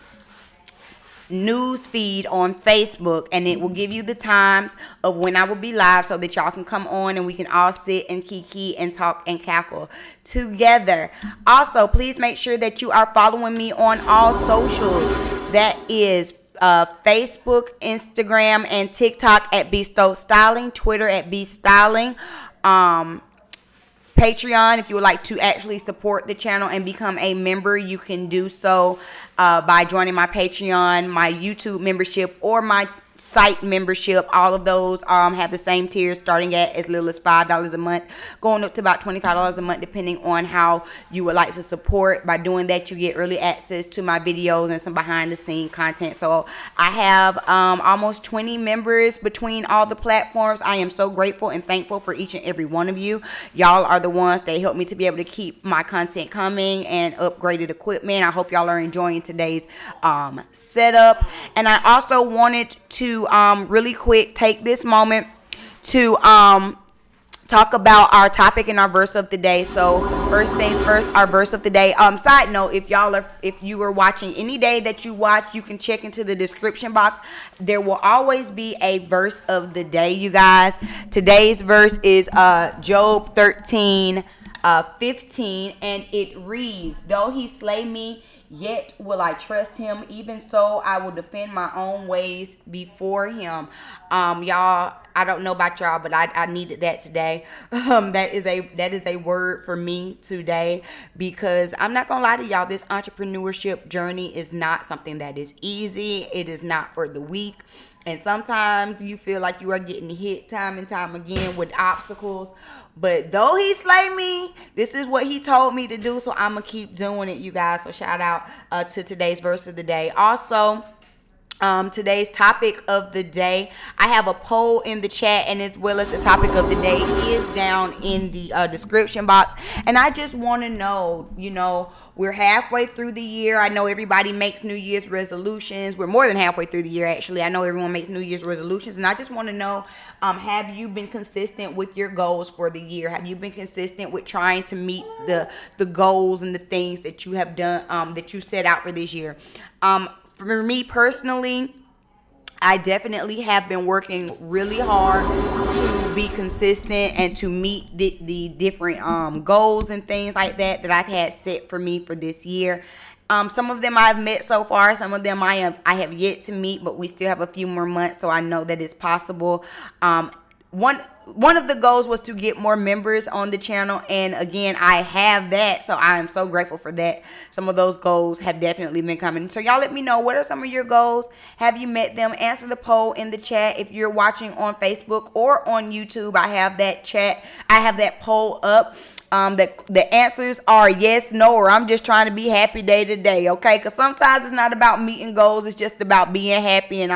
news feed on Facebook, and it will give you the times of when I will be live so that y'all can come on and we can all sit and kiki and talk and cackle together. Also, please make sure that you are following me on all socials. That is Facebook, Instagram, and TikTok at BEEuties Stokes Styling, Twitter at BEEuties Styling, Patreon. If you would like to actually support the channel and become a member, you can do so by joining my Patreon, my YouTube membership, or my site membership. All of those have the same tiers, starting at as little as $5 a month, going up to about $25 a month, depending on how you would like to support. By doing that, you get early access to my videos and some behind the scene content. So I have almost 20 members between all the platforms. I am so grateful and thankful for each and every one of you. Y'all are the ones that help me to be able to keep my content coming and upgraded equipment. I hope y'all are enjoying today's setup. And I also wanted to really quick take this moment to talk about our topic and our verse of the day. So first things first, our verse of the day. Side note, if you are watching any day that you watch, you can check into the description box. There will always be a verse of the day, you guys. Today's verse is Job 13:15, and it reads, "Though he slay me, yet will I trust him. Even so, I will defend my own ways before him." Y'all, I don't know about y'all, but I needed that today. That is a word for me today, because I'm not gonna lie to y'all, this entrepreneurship journey is not something that is easy. It is not for the weak. And sometimes you feel like you are getting hit time and time again with obstacles. But though he slay me, this is what he told me to do. So I'm going to keep doing it, you guys. So shout out to today's verse of the day. Also, Today's topic of the day. I have a poll in the chat, and as well as the topic of the day is down in the description box. And I just want to know, we're halfway through the year. I know everybody makes New Year's resolutions. We're more than halfway through the year, actually. I know everyone makes New Year's resolutions, and I just want to know, have you been consistent with your goals for the year? Have you been consistent with trying to meet the goals and the things that you have done, that you set out for this year? For me personally, I definitely have been working really hard to be consistent and to meet the different goals and things like that I've had set for me for this year. Some of them I've met so far. Some of them I have yet to meet, but we still have a few more months, so I know that it's possible. One of the goals was to get more members on the channel, and again, I have that, so I am so grateful for that. Some of those goals have definitely been coming. So y'all let me know, what are some of your goals? Have you met them? Answer the poll in the chat. If you're watching on Facebook or on YouTube, I have that poll up. The answers are yes, no, or I'm just trying to be happy day to day, okay? Because sometimes it's not about meeting goals, it's just about being happy, and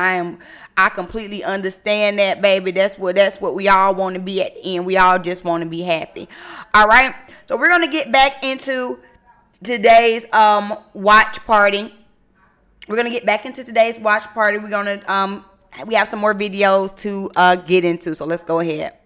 I completely understand that, baby. That's what we all want to be at the end. We all just want to be happy. All right, so we're gonna get back into today's watch party. We're gonna get back into today's watch party. We're gonna we have some more videos to get into, so let's go ahead.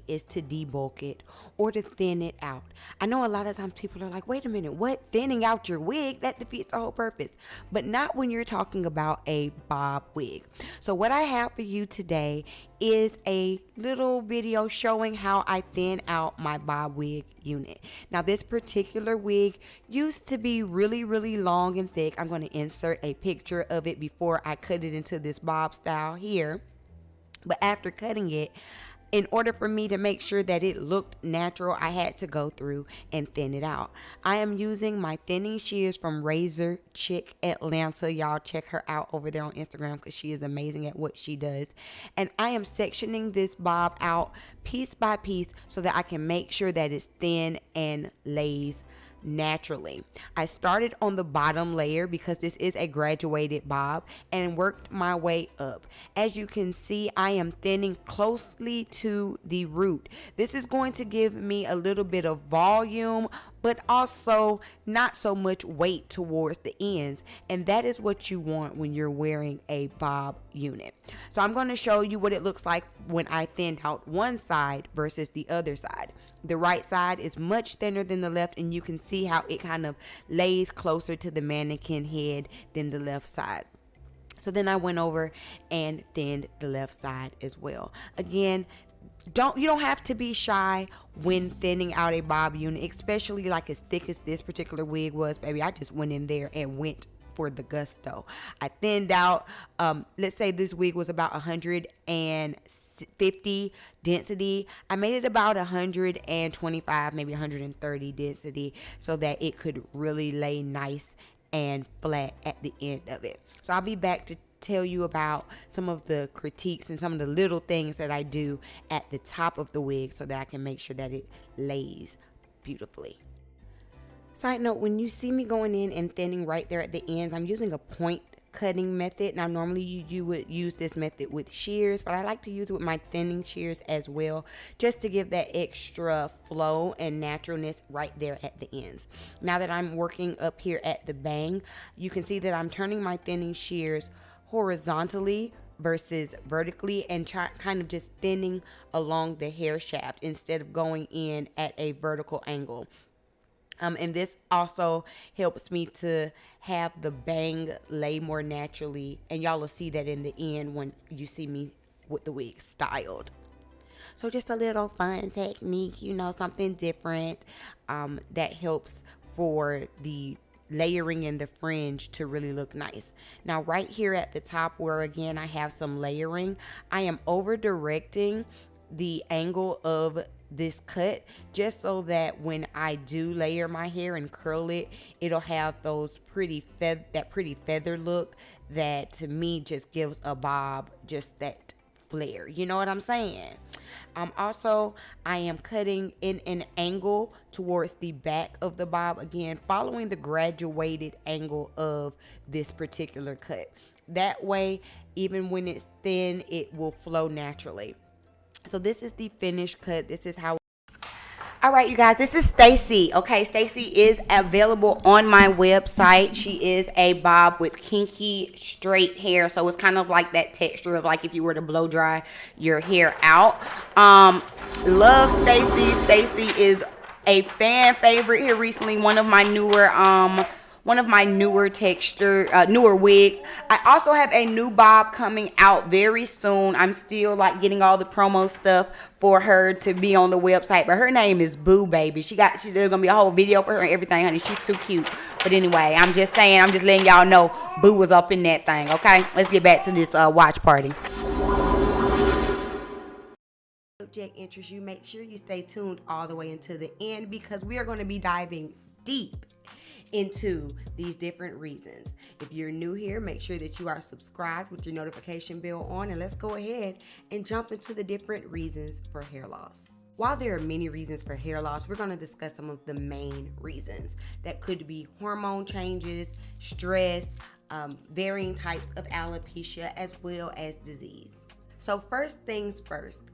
Is to debulk it or to thin it out. I know a lot of times people are like, wait a minute, what? Thinning out your wig? That defeats the whole purpose. But not when you're talking about a bob wig. So what I have for you today is a little video showing how I thin out my bob wig unit. Now this particular wig used to be really, really long and thick. I'm going to insert a picture of it before I cut it into this bob style here. But after cutting it, in order for me to make sure that it looked natural, I had to go through and thin it out. I am using my thinning shears from Razor Chick Atlanta. Y'all check her out over there on Instagram because she is amazing at what she does. And I am sectioning this bob out piece by piece so that I can make sure that it's thin and lays naturally. I started on the bottom layer because this is a graduated bob and worked my way up. As you can see, I am thinning closely to the root. This is going to give me a little bit of volume, but also not so much weight towards the ends, and that is what you want when you're wearing a bob unit. So I'm going to show you what it looks like when I thinned out one side versus the other side. The right side is much thinner than the left, and you can see how it kind of lays closer to the mannequin head than the left side. So then I went over and thinned the left side as well. Again, you don't have to be shy when thinning out a bob unit, especially like as thick as this particular wig was, baby. I just went in there and went for the gusto. I thinned out, let's say this wig was about 150 density. I made it about 125, maybe 130 density, so that it could really lay nice and flat at the end of it. So I'll be back to tell you about some of the critiques and some of the little things that I do at the top of the wig so that I can make sure that it lays beautifully. Side note, when you see me going in and thinning right there at the ends, I'm using a point cutting method. Now normally you would use this method with shears, but I like to use it with my thinning shears as well, just to give that extra flow and naturalness right there at the ends. Now that I'm working up here at the bang, you can see that I'm turning my thinning shears horizontally versus vertically and kind of just thinning along the hair shaft instead of going in at a vertical angle. And this also helps me to have the bang lay more naturally, and y'all will see that in the end when you see me with the wig styled. So just a little fun technique, something different that helps for the layering and the fringe to really look nice. Now right here at the top where again I have some layering, I am over directing the angle of this cut just so that when I do layer my hair and curl it, it'll have those pretty feather look that to me just gives a bob just that flair. You know what I'm saying? Also, I am cutting in an angle towards the back of the bob, again following the graduated angle of this particular cut. That way, even when it's thin, it will flow naturally. So this is the finished cut. This is how. All right, you guys, this is Stacy. Okay, Stacy is available on my website. She is a bob with kinky straight hair, so it's kind of like that texture of like if you were to blow dry your hair out. Love Stacy. Stacy is a fan favorite here recently. One of my newer newer wigs. I also have a new bob coming out very soon. I'm still like getting all the promo stuff for her to be on the website, but her name is Boo Baby. There's gonna be a whole video for her and everything, honey. She's too cute. But anyway, I'm just letting y'all know Boo was up in that thing. Okay, let's get back to this watch party. Subject interests you, make sure you stay tuned all the way until the end, because we are going to be diving deep into these different reasons. If you're new here, make sure that you are subscribed with your notification bell on, and let's go ahead and jump into the different reasons for hair loss. While there are many reasons for hair loss, we're going to discuss some of the main reasons. That could be hormone changes, stress, varying types of alopecia, as well as disease. So first things first,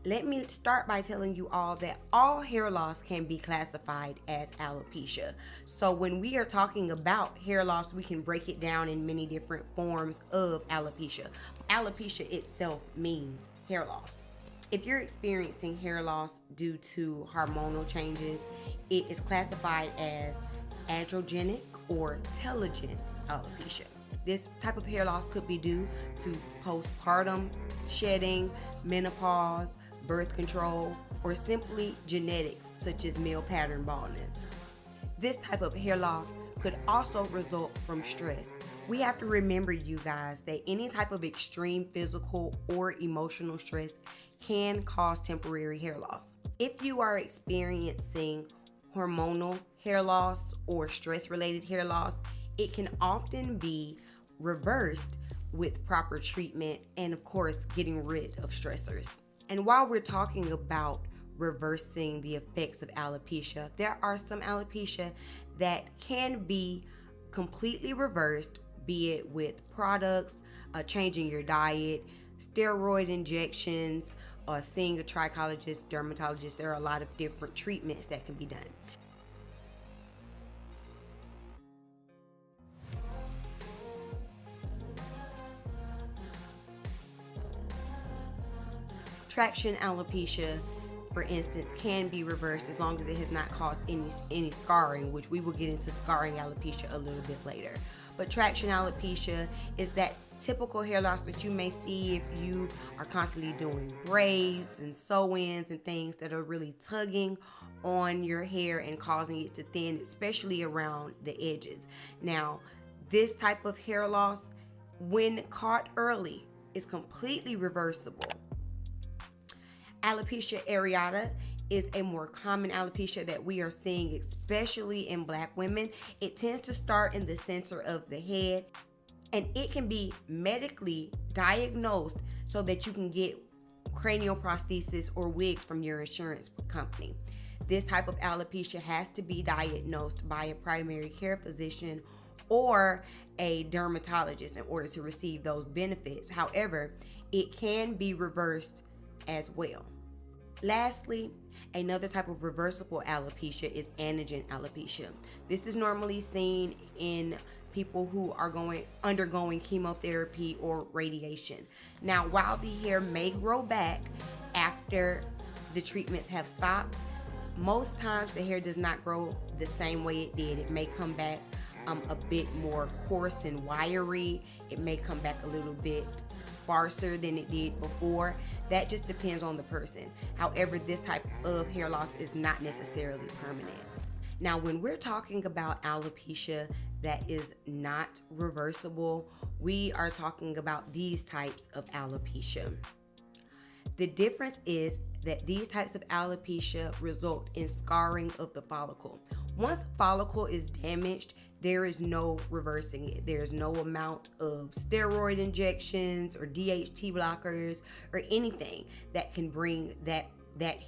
let me start by telling you all that all hair loss can be classified as alopecia. So when we are talking about hair loss, we can break it down in many different forms of alopecia. Alopecia itself means hair loss. If you're experiencing hair loss due to hormonal changes, it is classified as androgenic or telogen alopecia. This type of hair loss could be due to postpartum shedding, menopause, birth control, or simply genetics such as male pattern baldness. This type of hair loss could also result from stress. We have to remember, you guys, that any type of extreme physical or emotional stress can cause temporary hair loss. If you are experiencing hormonal hair loss or stress-related hair loss, it can often be reversed with proper treatment and, of course, getting rid of stressors. And while we're talking about reversing the effects of alopecia, there are some alopecia that can be completely reversed, be it with products, changing your diet, steroid injections, or seeing a trichologist, dermatologist. There are a lot of different treatments that can be done. Traction alopecia, for instance, can be reversed as long as it has not caused any scarring, which we will get into scarring alopecia a little bit later. But traction alopecia is that typical hair loss that you may see if you are constantly doing braids and sew-ins and things that are really tugging on your hair and causing it to thin, especially around the edges. Now, this type of hair loss, when caught early, is completely reversible. Alopecia areata is a more common alopecia that we are seeing, especially in Black women. It tends to start in the center of the head, and it can be medically diagnosed so that you can get cranial prosthesis or wigs from your insurance company. This type of alopecia has to be diagnosed by a primary care physician or a dermatologist in order to receive those benefits. However, it can be reversed as well. Lastly, another type of reversible alopecia is anagen alopecia. This is normally seen in people who are undergoing chemotherapy or radiation. Now, while the hair may grow back after the treatments have stopped, most times the hair does not grow the same way it did. It may come back a bit more coarse and wiry. It may come back a little bit sparser than it did before. That just depends on the person. However, this type of hair loss is not necessarily permanent. Now, when we're talking about alopecia that is not reversible, we are talking about these types of alopecia. The difference is that these types of alopecia result in scarring of the follicle. Once follicle is damaged, there is no reversing it. There's no amount of steroid injections or DHT blockers or anything that can bring that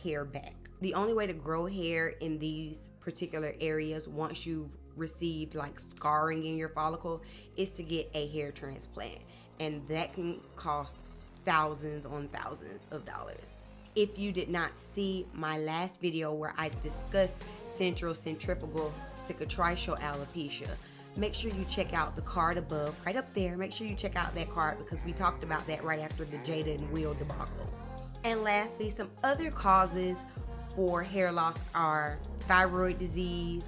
hair back. The only way to grow hair in these particular areas once you've received like scarring in your follicle is to get a hair transplant, and that can cost thousands on thousands of dollars. If you did not see my last video where I discussed central centrifugal cicatricial alopecia, make sure you check out the card above, right up there. Make sure you check out that card because we talked about that right after the Jada and Will debacle. And lastly, some other causes for hair loss are thyroid disease,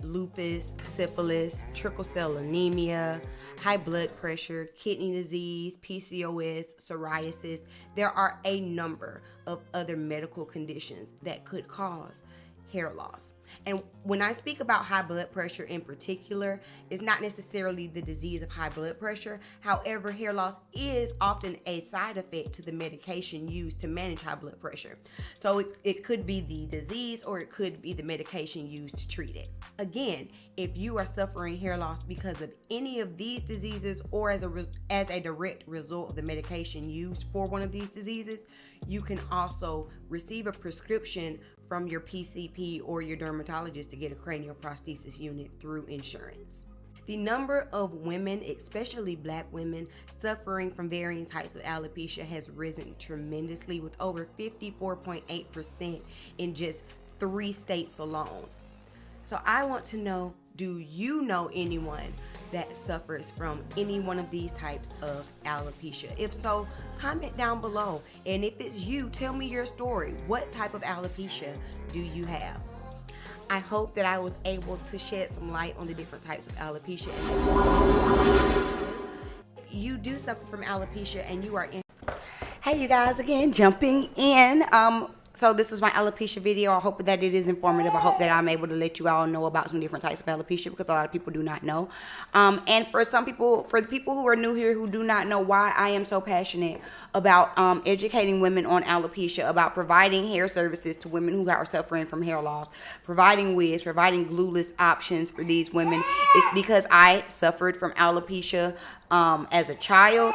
lupus, syphilis, trickle cell anemia, high blood pressure, kidney disease, PCOS, psoriasis. There are a number of other medical conditions that could cause hair loss. And when I speak about high blood pressure in particular, it's not necessarily the disease of high blood pressure. However, hair loss is often a side effect to the medication used to manage high blood pressure. So it could be the disease or it could be the medication used to treat it. Again, if you are suffering hair loss because of any of these diseases or as a direct result of the medication used for one of these diseases, you can also receive a prescription from your PCP or your dermatologist to get a cranial prosthesis unit through insurance. The number of women, especially Black women, suffering from varying types of alopecia has risen tremendously, with over 54.8% in just 3 states alone. So I want to know, do you know anyone that suffers from any one of these types of alopecia? If so, comment down below. And if it's you, tell me your story. What type of alopecia do you have? I hope that I was able to shed some light on the different types of alopecia. If you do suffer from alopecia and you are in... Hey you guys, again, jumping in. So this is my alopecia video. I hope that it is informative. I hope that I'm able to let you all know about some different types of alopecia because a lot of people do not know. And for some people, for the people who are new here who do not know why I am so passionate about educating women on alopecia, about providing hair services to women who are suffering from hair loss, providing wigs, providing glueless options for these women, it's because I suffered from alopecia as a child.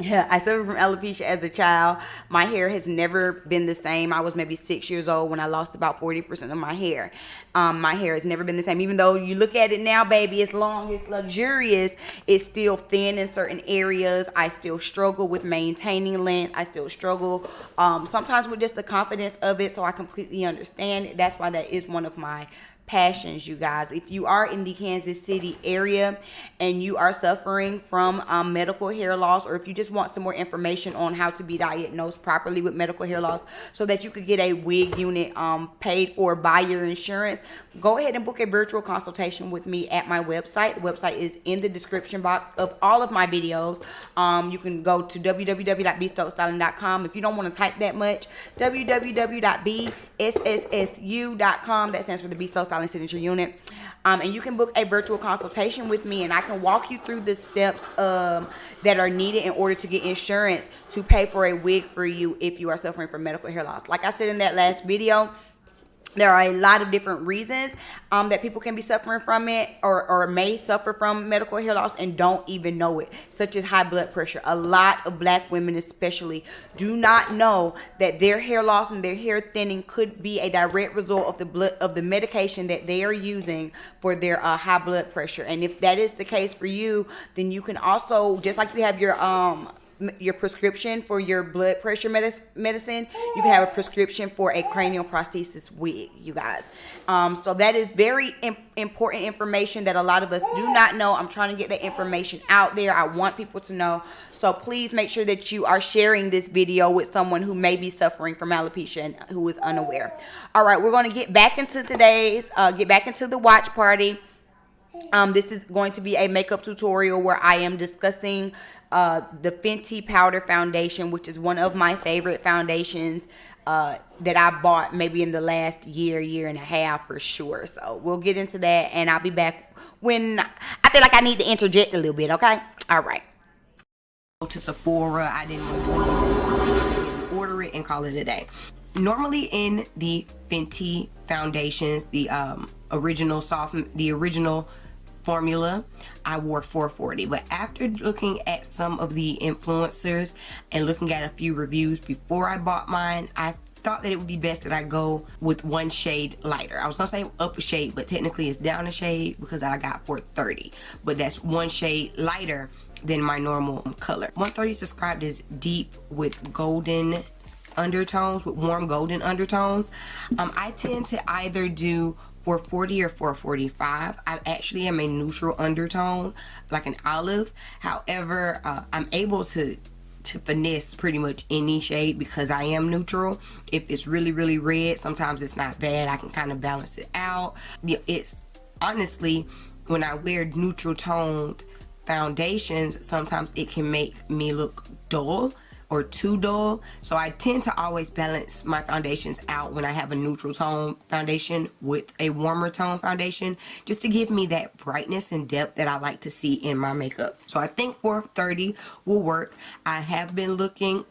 Yeah, I suffered from alopecia as a child. My hair has never been the same. I was maybe 6 years old when I lost about 40% of my hair. My hair has never been the same. Even though you look at it now, baby, it's long, it's luxurious, it's still thin in certain areas. I still struggle with maintaining length. I still struggle sometimes with just the confidence of it. So I completely understand it. That's why that is one of my passions, you guys. If you are in the Kansas City area and you are suffering from medical hair loss, or if you just want some more information on how to be diagnosed properly with medical hair loss so that you could get a wig unit paid for by your insurance, go ahead and book a virtual consultation with me at my website. The website is in the description box of all of my videos. You can go to www.BEEstokesstyling.com. If you don't want to type that much, www.BEEssu.com. That stands for the Bee Stokes Styling Signature Unit. And you can book a virtual consultation with me, and I can walk you through the steps that are needed in order to get insurance to pay for a wig for you if you are suffering from medical hair loss. Like I said in that last video, there are a lot of different reasons that people can be suffering from it or may suffer from medical hair loss and don't even know it, such as high blood pressure. A lot of Black women especially do not know that their hair loss and their hair thinning could be a direct result of the medication that they are using for their high blood pressure. And if that is the case for you, then you can also, just like you have your prescription for your blood pressure medicine, you can have a prescription for a cranial prosthesis wig, you guys. So that is very important information that a lot of us do not know. I'm trying to get that information out there. I want people to know. So please make sure that you are sharing this video with someone who may be suffering from alopecia and who is unaware. All right, we're going to get back into the watch party. This is going to be a makeup tutorial where I am discussing the Fenty powder foundation, which is one of my favorite foundations that I bought maybe in the last year and a half for sure. So we'll get into that, and I'll be back when I feel like I need to interject a little bit, okay? All right. To Sephora, I didn't order it and call it a day. Normally in the Fenty foundations, the original formula, I wore 440. But after looking at some of the influencers and looking at a few reviews before I bought mine, I thought that it would be best that I go with one shade lighter. I was gonna say up a shade, but technically it's down a shade because I got 430, but that's one shade lighter than my normal color. 130 is described as deep with golden undertones, with warm golden undertones. I tend to either do 440 or 445. I actually am a neutral undertone, like an olive. However, I'm able to finesse pretty much any shade because I am neutral. If it's really, really red, sometimes it's not bad. I can kind of balance it out. It's honestly, when I wear neutral toned foundations, sometimes it can make me look dull or too dull. So I tend to always balance my foundations out when I have a neutral tone foundation with a warmer tone foundation, just to give me that brightness and depth that I like to see in my makeup. So I think 430 will work. I have been looking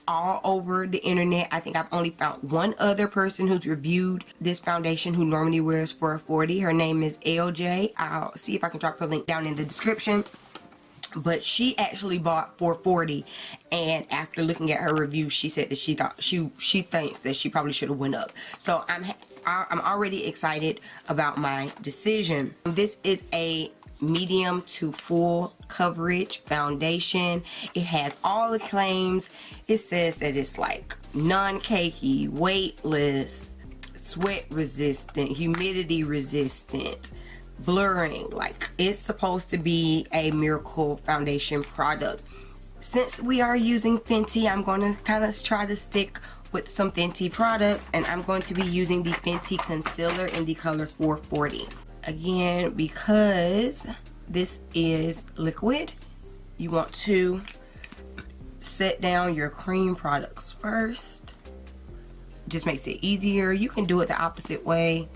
all over the internet. I think I've only found one other person who's reviewed this foundation who normally wears 440. Her name is LJ. I'll see if I can drop her link down in the description. But she actually bought 440, and after looking at her review, she said that she thinks that she probably should have went up. So I'm already excited about my decision. This is a medium to full coverage foundation. It has all the claims. It says that it's like non-cakey, weightless, sweat resistant, humidity resistant, blurring. Like, it's supposed to be a miracle foundation product. Since we are using Fenty, I'm going to kind of try to stick with some Fenty products, and I'm going to be using the Fenty concealer in the color 440. Again, because this is liquid, you want to set down your cream products first. Just makes it easier. You can do it the opposite way,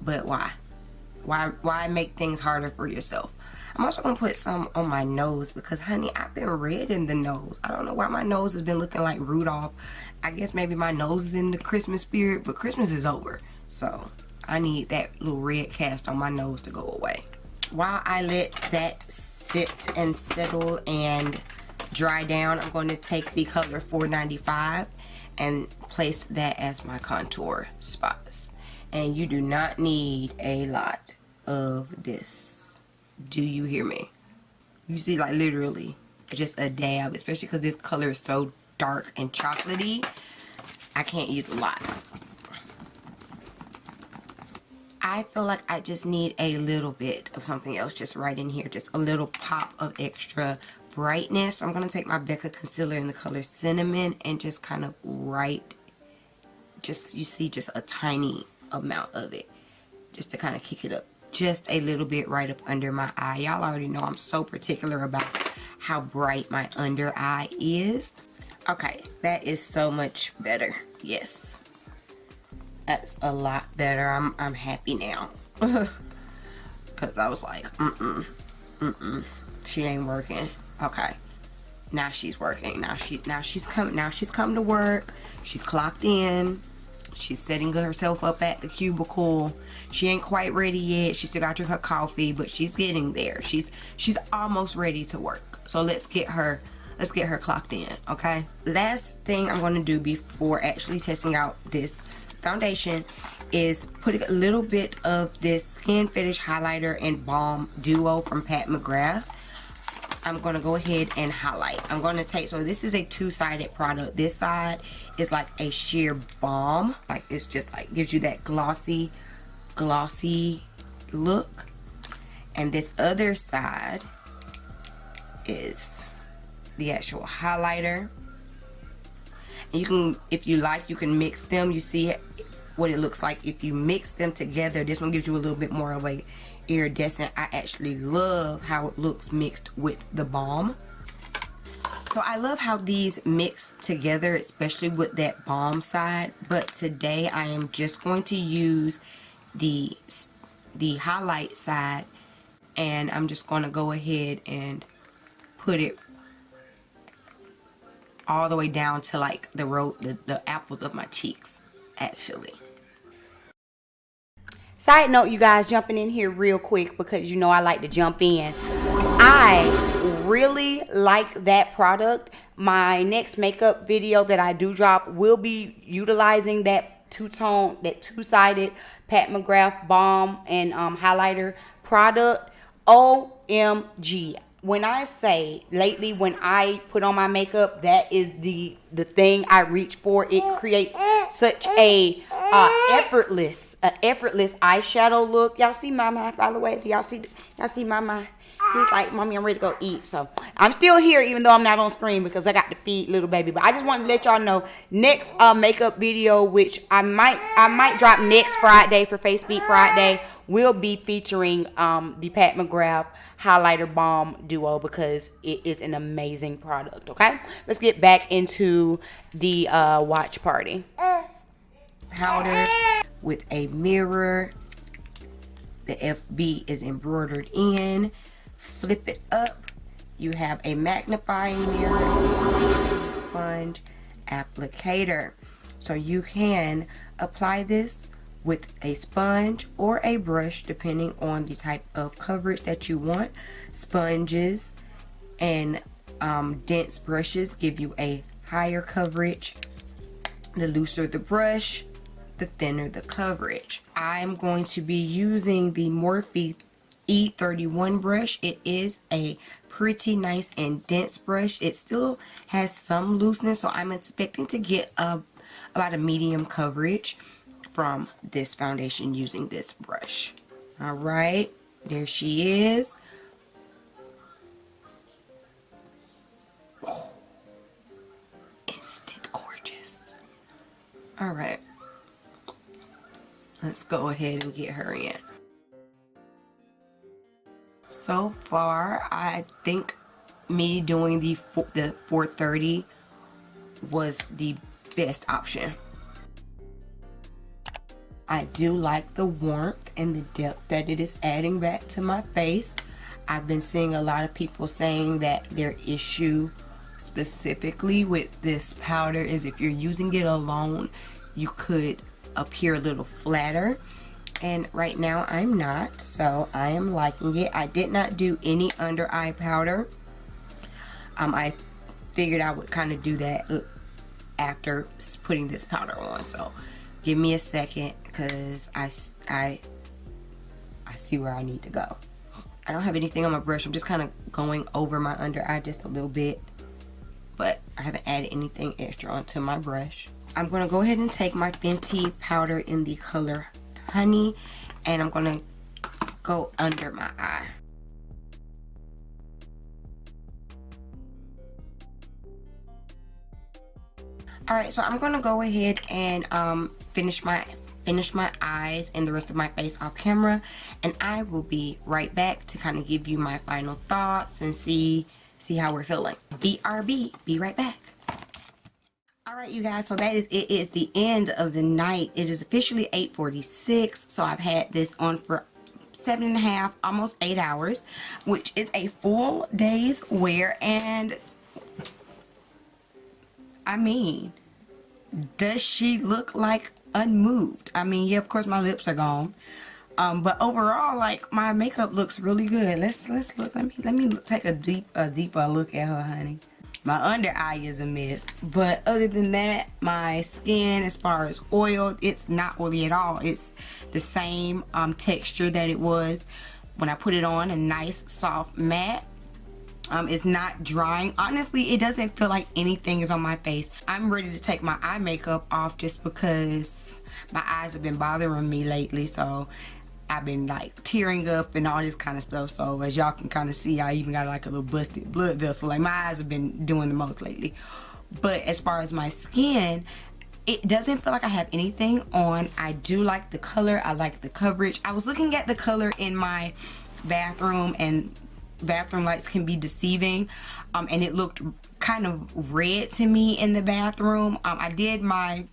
but why make things harder for yourself? I'm also gonna put some on my nose because, honey, I've been red in the nose. I don't know why my nose has been looking like Rudolph. I guess maybe my nose is in the Christmas spirit, but Christmas is over, so I need that little red cast on my nose to go away. While I let that sit and settle and dry down, I'm going to take the color 495 and place that as my contour spots. And you do not need a lot of this. Do you hear me? You see, like, literally just a dab, especially because this color is so dark and chocolatey. I can't use a lot. I feel like I just need a little bit of something else just right in here, just a little pop of extra brightness. I'm going to take my Becca concealer in the color cinnamon and just kind of just, you see, just a tiny amount of it, just to kind of kick it up just a little bit right up under my eye. Y'all already know I'm so particular about how bright my under eye is. Okay, that is so much better. Yes, that's a lot better. I'm happy now. Because I was like, she ain't working. Okay, now she's working. Now she's come to work. She's clocked in. She's setting herself up at the cubicle. She ain't quite ready yet. She still got to drink her coffee, but she's getting there. She's almost ready to work. So let's get her clocked in, okay? Last thing I'm going to do before actually testing out this foundation is put a little bit of this Skin Fetish highlighter and balm duo from Pat McGrath. I'm going to go ahead and highlight. I'm going to take, so this is a two-sided product. This side is like a sheer balm. Like, it's just like, gives you that glossy look. And this other side is the actual highlighter. And you can, if you like, you can mix them. You see what it looks like if you mix them together. This one gives you a little bit more of a iridescent. I actually love how it looks mixed with the balm. So I love how these mix together, especially with that balm side. But today I am just going to use the highlight side, and I'm just going to go ahead and put it all the way down to like the apples of my cheeks, actually. Side note, you guys, jumping in here real quick because you know I like to jump in. I really like that product. My next makeup video that I do drop will be utilizing that two-tone, that two-sided Pat McGrath balm and highlighter product. OMG. When I say lately, when I put on my makeup, that is the thing I reach for. It creates such a effortless eyeshadow look. Y'all see Mama, by the way? Y'all see Mama? He's like, Mommy, I'm ready to go eat. So I'm still here even though I'm not on screen because I got to feed little baby. But I just want to let y'all know, next makeup video, which I might drop next Friday for Face Beat Friday, will be featuring the Pat McGrath highlighter balm duo because it is an amazing product. Okay, let's get back into the watch party. Powder with a mirror. The FB is embroidered in. Flip it up. You have a magnifying mirror, sponge applicator. So you can apply this with a sponge or a brush depending on the type of coverage that you want. Sponges and dense brushes give you a higher coverage. The looser the brush, the thinner the coverage. I'm going to be using the Morphe E31 brush. It is a pretty nice and dense brush. It still has some looseness, so I'm expecting to get about a medium coverage from this foundation using this brush. All right, there she is. Oh, instant gorgeous. All right, let's go ahead and get her in. So far, I think me doing the 430 was the best option. I do like the warmth and the depth that it is adding back to my face. I've been seeing a lot of people saying that their issue specifically with this powder is if you're using it alone, you could appear a little flatter. And right now I'm not, so I am liking it. I did not do any under eye powder. I figured I would kind of do that after putting this powder on. So give me a second because I see where I need to go. I don't have anything on my brush. I'm just kind of going over my under eye just a little bit, but I haven't added anything extra onto my brush. I'm going to go ahead and take my Fenty powder in the color Honey, and I'm going to go under my eye. Alright, so I'm going to go ahead and finish my eyes and the rest of my face off camera, and I will be right back to kind of give you my final thoughts and see how we're feeling. BRB, be right back. Alright, you guys, so that is it. Is the end of the night. It is officially 8:46, so I've had this on for 7.5, almost 8 hours, which is a full day's wear. And I mean, does she look like unmoved? I mean, yeah, of course my lips are gone, but overall, like, my makeup looks really good. Let's look. Let me take a deeper look at her, honey. My under eye is a mess, but other than that, my skin, as far as oil, it's not oily at all. It's the same texture that it was when I put it on, a nice soft matte. It's not drying. Honestly, it doesn't feel like anything is on my face. I'm ready to take my eye makeup off just because my eyes have been bothering me lately, so I've been like tearing up and all this kind of stuff. So as y'all can kind of see, I even got like a little busted blood vessel. Like, my eyes have been doing the most lately. But as far as my skin, it doesn't feel like I have anything on. I do like the color. I like the coverage. I was looking at the color in my bathroom, and bathroom lights can be deceiving, and it looked kind of red to me in the bathroom. I did my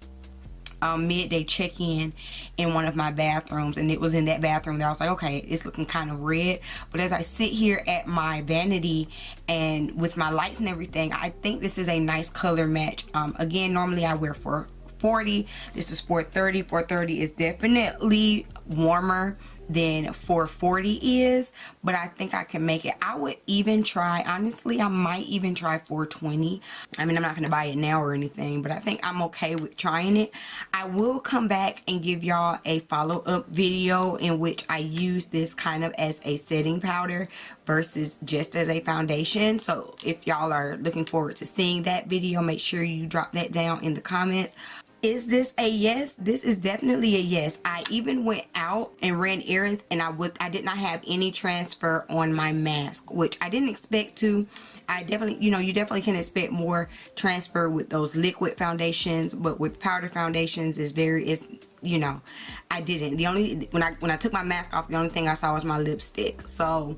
midday check-in in one of my bathrooms, and it was in that bathroom that I was like, okay, it's looking kind of red. But as I sit here at my vanity and with my lights and everything, I think this is a nice color match. Again, normally I wear 440. This is 430. 430 is definitely warmer than 440 is, but I think I can make it. I would even try, honestly, I might even try 420. I mean, I'm not gonna buy it now or anything, but I think I'm okay with trying it. I will come back and give y'all a follow-up video in which I use this kind of as a setting powder versus just as a foundation. So if y'all are looking forward to seeing that video, make sure you drop that down in the comments. Is this a yes? This is definitely a yes. I even went out and ran errands, and I did not have any transfer on my mask, which I didn't expect to. I definitely, you definitely can expect more transfer with those liquid foundations, but with powder foundations is I didn't. The only when I took my mask off, the only thing I saw was my lipstick. So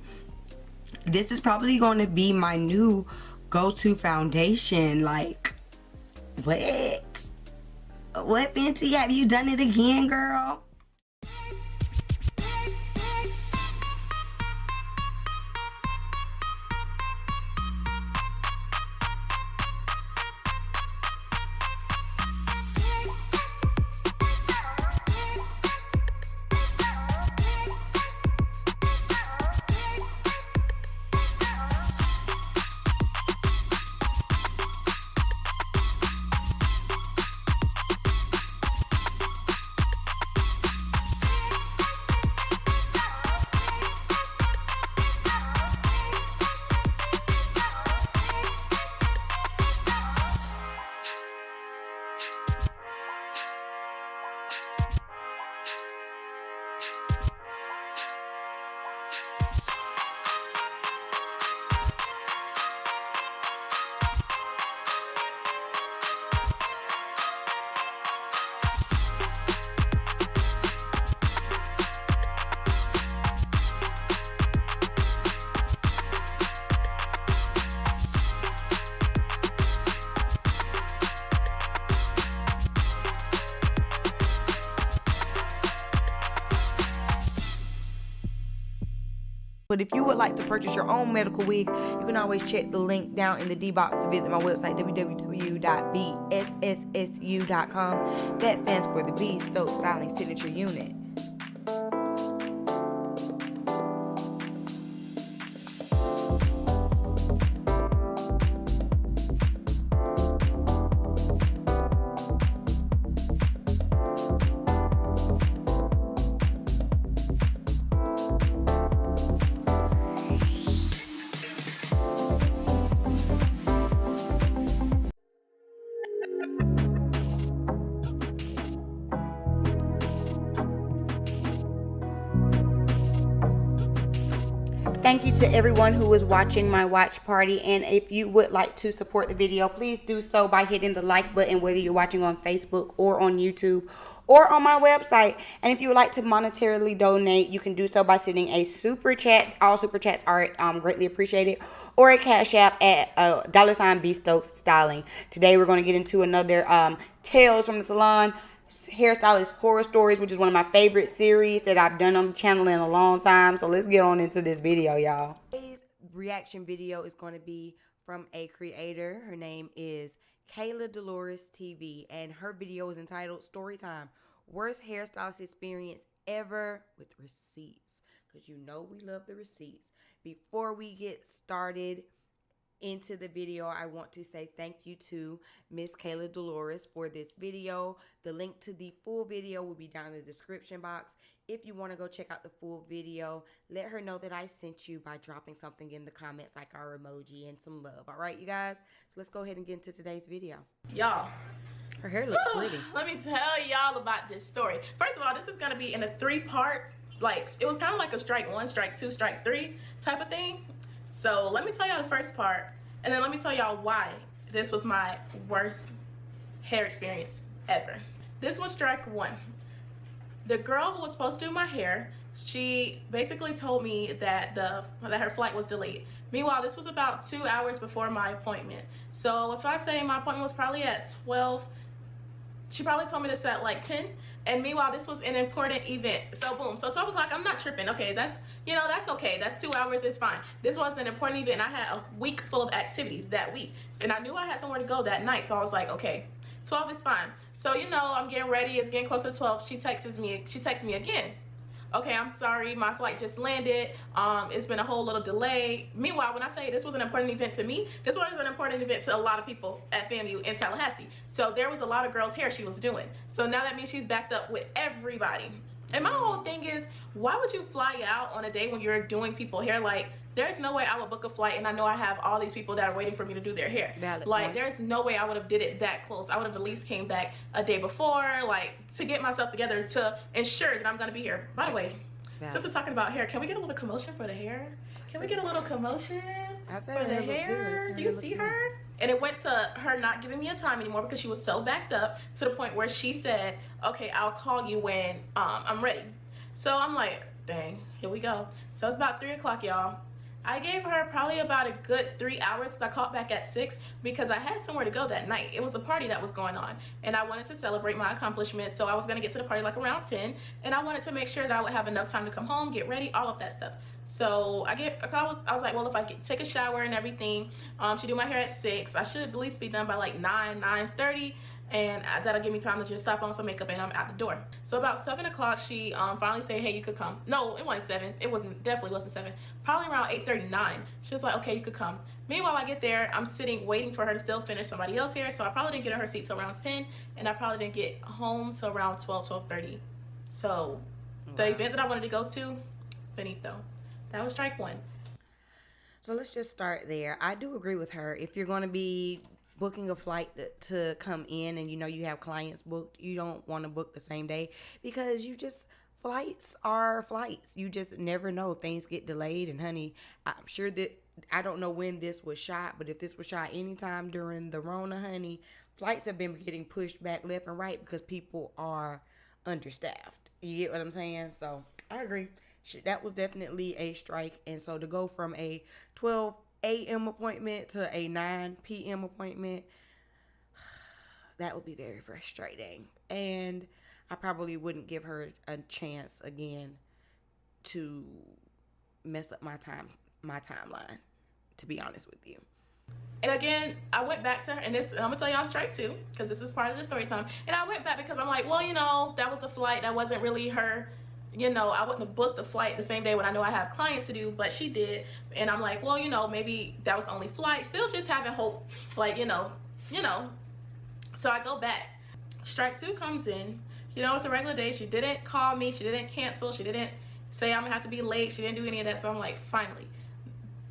this is probably going to be my new go-to foundation. Like, what? What, Fenty? Have you done it again, girl? But if you would like to purchase your own medical wig, you can always check the link down in the D box to visit my website, www.BEEssu.com. That stands for the Bee Stokes Styling Signature Unit. Thank you to everyone who was watching my watch party, and if you would like to support the video, please do so by hitting the like button, whether you're watching on Facebook or on YouTube or on my website. And if you would like to monetarily donate, you can do so by sending a super chat. All super chats are greatly appreciated, or a cash app at $ Bee Stokes Styling. Today we're going to get into another Tales from the Salon Hairstylist Horror Stories, which is one of my favorite series that I've done on the channel in a long time. So let's get on into this video, y'all. Today's reaction video is going to be from a creator. Her name is Kayla Dolores TV, and her video is entitled Storytime, Worst Hairstylist Experience Ever with Receipts, because you know we love the receipts. Before we get started into the video, I want to say thank you to Miss Kayla Dolores for this video. The link to the full video will be down in the description box. If you want to go check out the full video, let her know that I sent you by dropping something in the comments like our emoji and some love. All right, you guys? So let's go ahead and get into today's video. Y'all, her hair looks pretty. Let me tell y'all about this story. First of all, this is going to be in a 3-part, like, it was kind of like a strike 1, strike 2, strike 3 type of thing. So let me tell y'all the first part, and then let me tell y'all why this was my worst hair experience ever. This was strike 1. The girl who was supposed to do my hair, she basically told me that her flight was delayed. Meanwhile, this was about 2 hours before my appointment. So if I say my appointment was probably at 12, she probably told me this at like 10. And meanwhile, this was an important event. So boom, so 12 o'clock, I'm not tripping. Okay, that's, you know, that's okay. That's 2 hours, it's fine. This was an important event. I had a week full of activities that week. And I knew I had somewhere to go that night. So I was like, okay, 12 is fine. So, you know, I'm getting ready. It's getting close to 12. She texts me again. Okay, I'm sorry, my flight just landed. It's been a whole little delay. Meanwhile, when I say this was an important event to me, this was an important event to a lot of people at FAMU in Tallahassee. So there was a lot of girls' hair she was doing. So now that means she's backed up with everybody. And my whole thing is, why would you fly out on a day when you're doing people's hair? Like, there's no way I would book a flight and I know I have all these people that are waiting for me to do their hair. Valid like point. There's no way I would have did it that close. I would have at least came back a day before, like, to get myself together to ensure that I'm going to be here. By the way, since we're talking about hair, can we get a little commotion for the hair? Can we get a little commotion for the hair? Do you see her? And it went to her not giving me a time anymore because she was so backed up to the point where she said, okay, I'll call you when I'm ready. So I'm like, dang, here we go. So it's about 3 o'clock, y'all. I gave her probably about a good 3 hours. I called back at 6 because I had somewhere to go that night. It was a party that was going on and I wanted to celebrate my accomplishments. So I was going to get to the party like around 10 and I wanted to make sure that I would have enough time to come home, get ready, all of that stuff. So I was like, well, if I take a shower and everything, she do my hair at 6. I should at least be done by like 9:30. And that'll give me time to just slap on some makeup and I'm out the door. So about 7 o'clock, she finally said, hey, you could come. No, it wasn't 7. It definitely wasn't 7. Probably around 8:39. She was like, okay, you could come. Meanwhile, I get there, I'm sitting waiting for her to still finish somebody else's hair. So I probably didn't get her seat till around 10. And I probably didn't get home till around 12:30. So the event that I wanted to go to, finito. That was strike 1. So let's just start there. I do agree with her. If you're going to be booking a flight to come in and you know you have clients booked, you don't want to book the same day because flights are flights. You just never know. Things get delayed. And honey, I'm sure that, I don't know when this was shot, but if this was shot anytime during the Rona, honey, flights have been getting pushed back left and right because people are understaffed. You get what I'm saying? So I agree. That was definitely a strike. And so to go from a 12 a.m. appointment to a 9 p.m. appointment, that would be very frustrating. And I probably wouldn't give her a chance again to mess up my timeline, to be honest with you. And again, I went back to her, and I'm gonna tell y'all strike 2 because this is part of the story time. And I went back because I'm like, well, you know, that was a flight that wasn't really her. You know, I wouldn't have booked the flight the same day when I know I have clients to do, but she did. And I'm like, well, you know, maybe that was the only flight. Still just having hope, like, you know. So I go back. Strike 2 comes in. You know, it's a regular day. She didn't call me. She didn't cancel. She didn't say I'm gonna have to be late. She didn't do any of that. So I'm like, finally.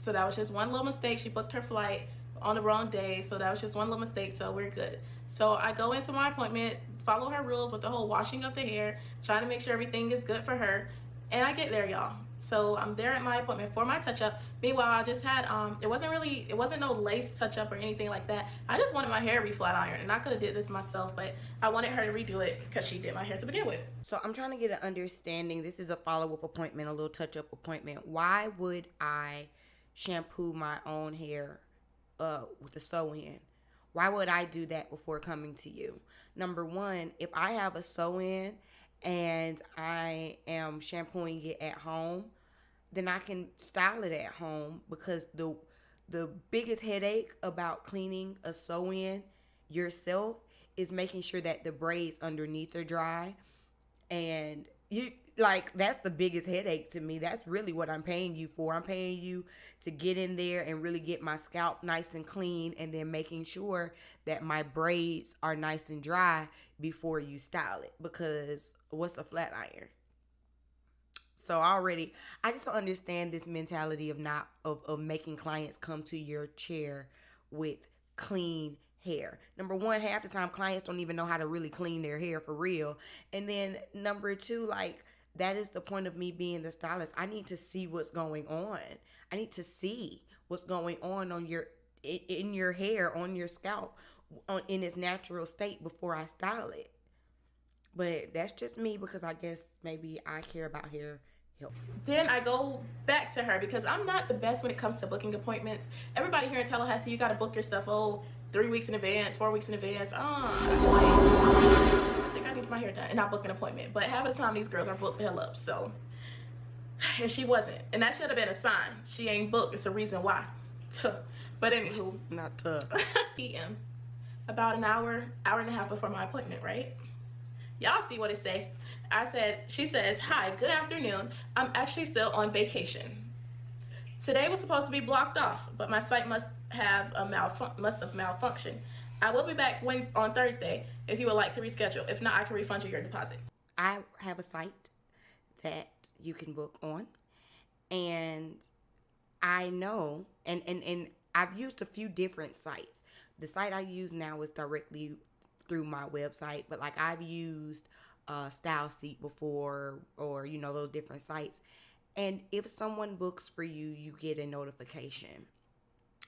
So that was just one little mistake. She booked her flight on the wrong day. So that was just one little mistake. So we're good. So I go into my appointment, follow her rules with the whole washing of the hair, trying to make sure everything is good for her, and I get there, y'all. So I'm there at my appointment for my touch-up. Meanwhile, I just had it wasn't no lace touch-up or anything like that. I just wanted my hair to be flat ironed, and I could have did this myself, but I wanted her to redo it because she did my hair to begin with. So I'm trying to get an understanding. This is a follow-up appointment, a little touch-up appointment. Why would I shampoo my own hair with a sew-in? Why would I do that before coming to you? Number one, if I have a sew-in and I am shampooing it at home, then I can style it at home, because the biggest headache about cleaning a sew-in yourself is making sure that the braids underneath are dry. And that's the biggest headache to me. That's really what I'm paying you for. I'm paying you to get in there and really get my scalp nice and clean, and then making sure that my braids are nice and dry before you style it, because what's a flat iron? So I just don't understand this mentality of making clients come to your chair with clean hair. Number one, half the time clients don't even know how to really clean their hair for real. And then number two, that is the point of me being the stylist. I need to see what's going on. I need to see what's going on in your hair, on your scalp, in its natural state before I style it. But that's just me, because I guess maybe I care about hair health. Then I go back to her because I'm not the best when it comes to booking appointments. Everybody here in Tallahassee, you got to book your stuff 3 weeks in advance, 4 weeks in advance. I think I need my hair done and not book an appointment. But half of the time, these girls are booked the hell up. So, and she wasn't. And that should have been a sign. She ain't booked. It's a reason why. But anywho. Not tough. PM. about an hour and a half before my appointment, right? Y'all see what it say. She says, "Hi, good afternoon. I'm actually still on vacation. Today was supposed to be blocked off, but my site must have malfunctioned. I will be back on Thursday if you would like to reschedule. If not, I can refund you your deposit." I have a site that you can book on, and I know, and I've used a few different sites. The site I use now is directly through my website, but like I've used Style Seat before, or those different sites. And if someone books for you, you get a notification.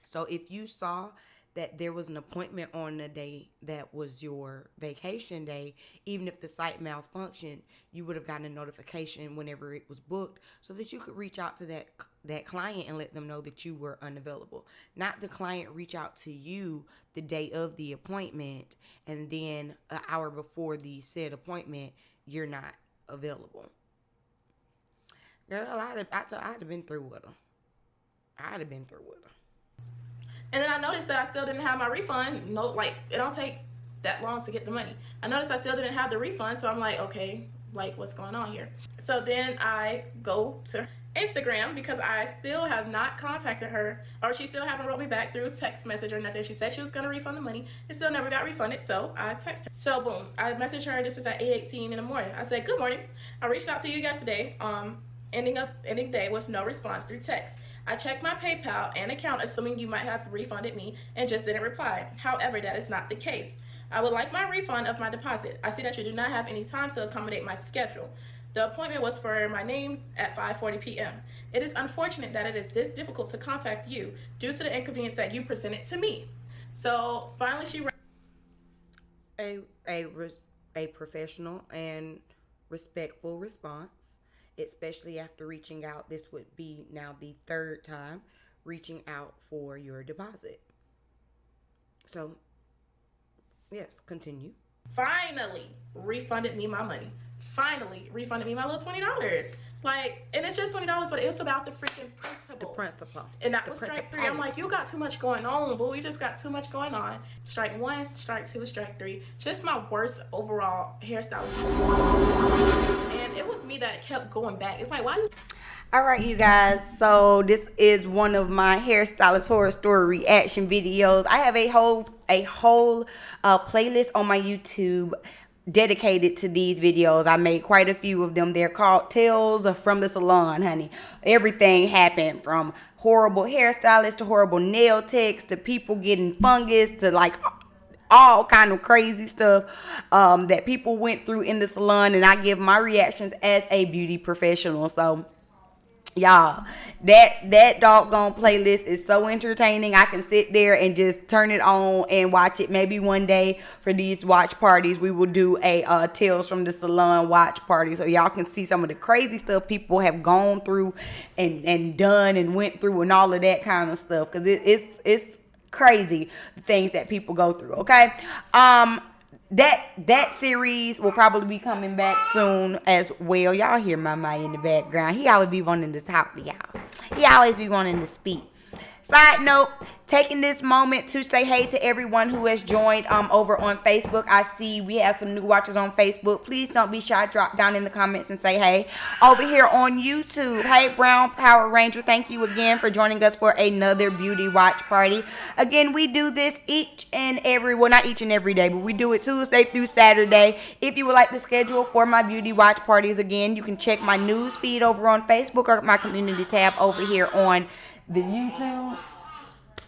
So if you saw that there was an appointment on the day that was your vacation day, even if the site malfunctioned, you would have gotten a notification whenever it was booked, so that you could reach out to that client and let them know that you were unavailable. Not the client reach out to you the day of the appointment, and then an hour before the said appointment, you're not available. Girl, I'd have been through with her. I'd have been through with her. And then I noticed that I still didn't have my refund. No, like, it don't take that long to get the money. I noticed I still didn't have the refund, so I'm like, okay, like, what's going on here? So then I go to Instagram because I still have not contacted her, or she still haven't wrote me back through text message or nothing. She said she was going to refund the money. It still never got refunded, so I texted her. So boom, I messaged her. This is at 8:18 in the morning. I said, "Good morning. I reached out to you yesterday, ending day with no response through text. I checked my PayPal and account assuming you might have refunded me and just didn't reply. However, that is not the case. I would like my refund of my deposit. I see that you do not have any time to accommodate my schedule. The appointment was for my name at 5:40 p.m. It is unfortunate that it is this difficult to contact you due to the inconvenience that you presented to me." So finally she a professional and respectful response, especially after reaching out. This would be now the third time reaching out for your deposit. So, yes, continue. Finally refunded me my money. Finally refunded me my little $20. Like, and it's just $20, but it's about the freaking principle. The principle. And that was strike 3. I'm like, you got too much going on, boo. You just got too much going on. Strike 1, strike 2, strike 3. Just my worst overall hairstyle. And it was me that kept going back. It's like, why you... All right, you guys. So this is one of my hairstylist horror story reaction videos. I have a whole playlist on my YouTube dedicated to these videos. I made quite a few of them. They're called Tales from the Salon, honey. Everything happened, from horrible hairstylists to horrible nail techs to people getting fungus to like all kind of crazy stuff that people went through in the salon, and I give my reactions as a beauty professional. So y'all, that doggone playlist is so entertaining. I can sit there and just turn it on and watch it. Maybe one day for these watch parties, we will do a Tales from the Salon watch party, so y'all can see some of the crazy stuff people have gone through and done and went through and all of that kind of stuff, because it's crazy the things that people go through. Okay, that series will probably be coming back soon as well. Y'all hear my mic in the background. He always be wanting to talk to y'all. He always be wanting to speak. Side note, taking this moment to say hey to everyone who has joined over on Facebook. I see we have some new watchers on Facebook. Please don't be shy. Drop down in the comments and say hey. Over here on YouTube, hey Brown Power Ranger, thank you again for joining us for another beauty watch party. Again, we do this each and every, well, not each and every day, but we do it Tuesday through Saturday. If you would like to schedule for my beauty watch parties, again, you can check my news feed over on Facebook or my community tab over here on the YouTube.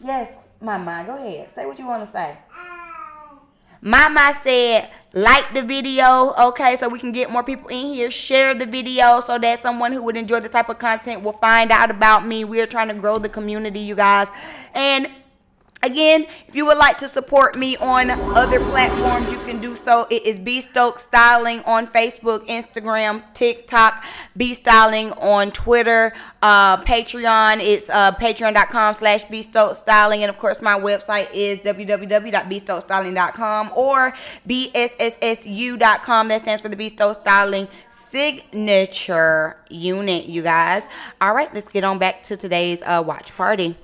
Yes, Mama, go ahead. Say what you want to say. Mama said, like the video, okay, so we can get more people in here. Share the video so that someone who would enjoy this type of content will find out about me. We're trying to grow the community, you guys. And again, if you would like to support me on other platforms, you can do so. It is Bee Stokes Styling on Facebook, Instagram, TikTok, Bee Styling on Twitter, Patreon. It's patreon.com/Bee Stokes Styling. And of course, my website is www.beestokestyling.com or bssu.com. That stands for the Bee Stokes Styling Signature Unit, you guys. All right, let's get on back to today's watch party.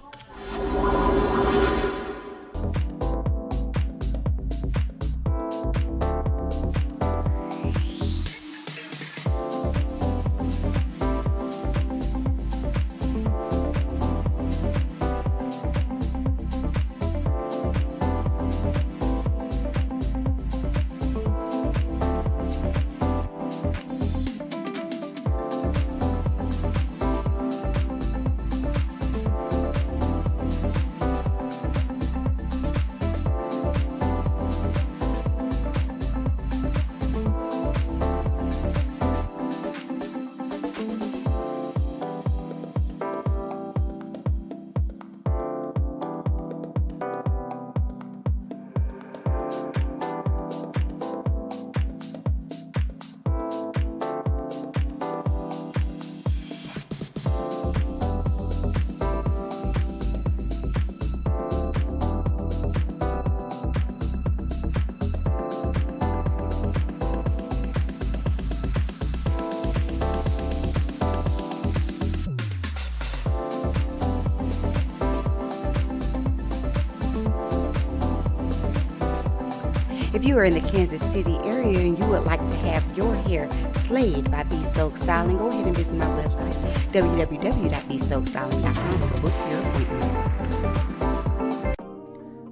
If you are in the Kansas City area and you would like to have your hair slayed by Bee Stokes Styling, go ahead and visit my website, www.BEEstokesstyling.com, to book your appointment.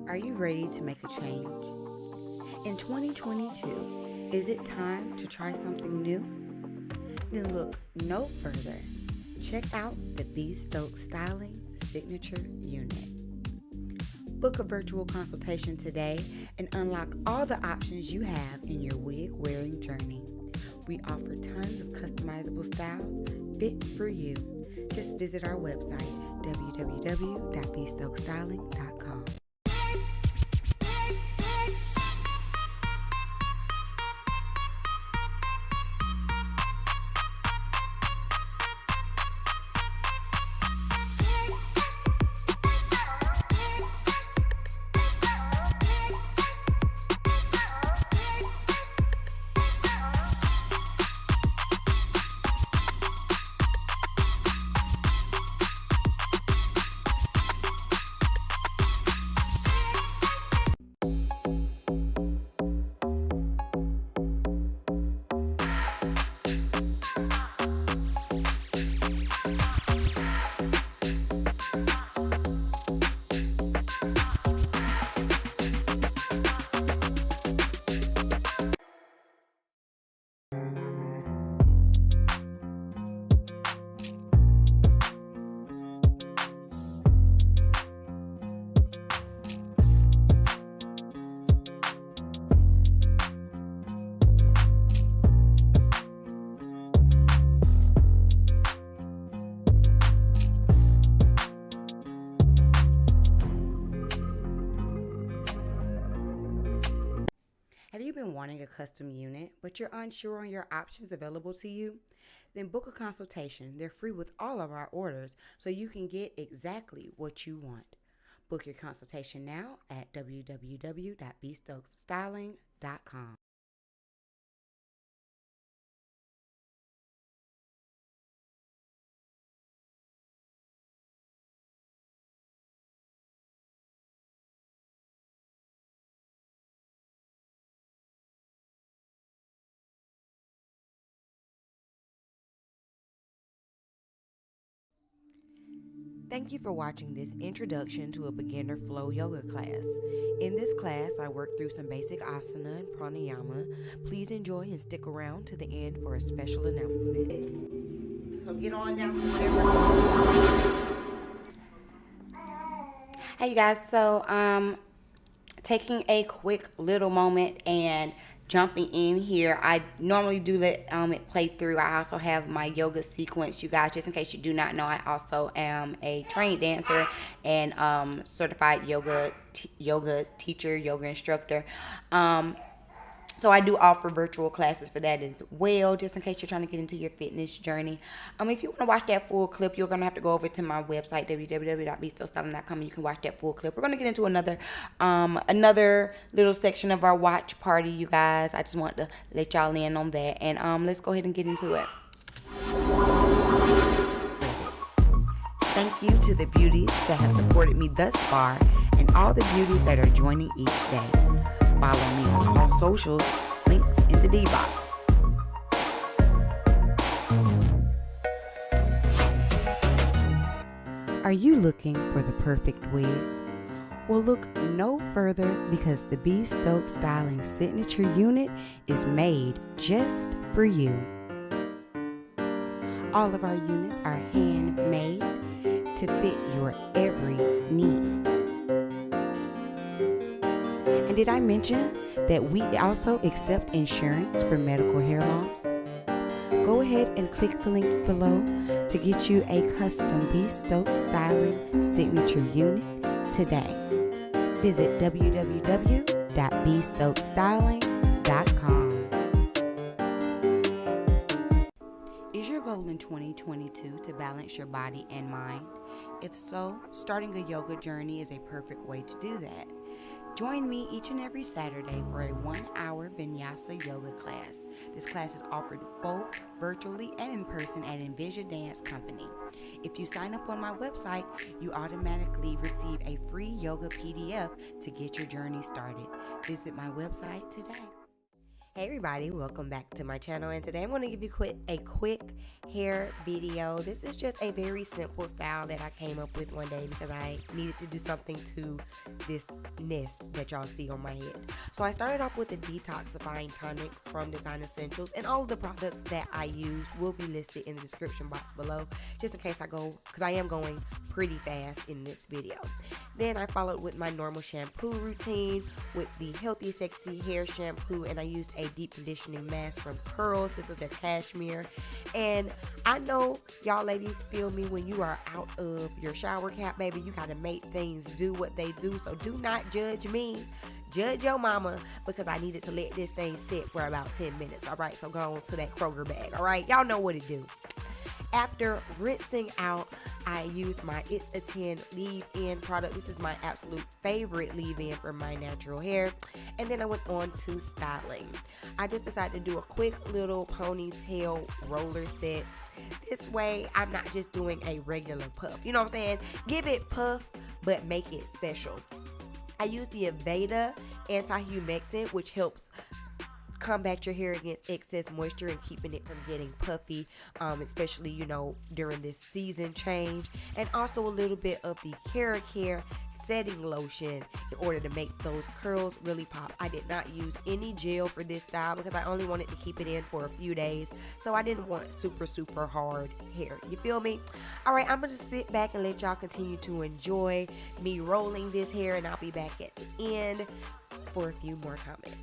Are you ready to make a change? In 2022, is it time to try something new? Then look no further. Check out the Bee Stokes Styling Signature Unit. Book a virtual consultation today and unlock all the options you have in your wig wearing journey. We offer tons of customizable styles fit for you. Just visit our website, www.BeestokesStyling.com. Have you been wanting a custom unit, but you're unsure on your options available to you? Then book a consultation. They're free with all of our orders, so you can get exactly what you want. Book your consultation now at www.BeestokesStyling.com. Thank you for watching this introduction to a beginner flow yoga class. In this class, I work through some basic asana and pranayama. Please enjoy and stick around to the end for a special announcement. So get on down to whatever. Hey you guys, so taking a quick little moment and jumping in here. I normally do let it play through. I also have my yoga sequence, you guys. Just in case you do not know, I also am a trained dancer and certified yoga teacher, yoga instructor. So I do offer virtual classes for that as well, just in case you're trying to get into your fitness journey. If you want to watch that full clip, you're going to have to go over to my website, www.BeEstokesStyling.com, and you can watch that full clip. We're going to get into another little section of our watch party, you guys. I just want to let y'all in on that. And let's go ahead and get into it. Thank you to the beauties that have supported me thus far and all the beauties that are joining each day. Follow me on all socials, links in the D box. Are you looking for the perfect wig? Well, look no further, because the Bee Stokes Styling Signature Unit is made just for you. All of our units are handmade to fit your every need. And did I mention that we also accept insurance for medical hair loss? Go ahead and click the link below to get you a custom Bee Stokes Styling Signature Unit today. Visit www.BeEstokesStyling.com. Is your goal in 2022 to balance your body and mind? If so, starting a yoga journey is a perfect way to do that. Join me each and every Saturday for a 1-hour vinyasa yoga class. This class is offered both virtually and in person at Envision Dance Company. If you sign up on my website, you automatically receive a free yoga PDF to get your journey started. Visit my website today. Hey everybody, welcome back to my channel, and today I'm going to give you a quick hair video. This is just a very simple style that I came up with one day because I needed to do something to this nest that y'all see on my head. So I started off with a detoxifying tonic from Design Essentials, and all of the products that I use will be listed in the description box below, just in case I go, because I am going pretty fast in this video. Then I followed with my normal shampoo routine with the Healthy Sexy Hair Shampoo, and I used a deep conditioning mask from Curls. This is their cashmere, and I know y'all ladies feel me when you are out of your shower cap, baby. You gotta make things do what they do, so do not judge me. Judge your mama, because I needed to let this thing sit for about 10 minutes. All right, so go on to that Kroger bag. All right, y'all know what to do. After rinsing out, I used my It's a 10 leave-in product. This is my absolute favorite leave-in for my natural hair. And then I went on to styling. I just decided to do a quick little ponytail roller set. This way, I'm not just doing a regular puff. You know what I'm saying? Give it puff, but make it special. I used the Aveda anti-humectant, which helps combat your hair against excess moisture and keeping it from getting puffy, especially, you know, during this season change. And also a little bit of the Care setting lotion in order to make those curls really pop. I did not use any gel for this style because I only wanted to keep it in for a few days, so I didn't want super hard hair. You feel me? All right, I'm gonna just sit back and let y'all continue to enjoy me rolling this hair, and I'll be back at the end for a few more comments.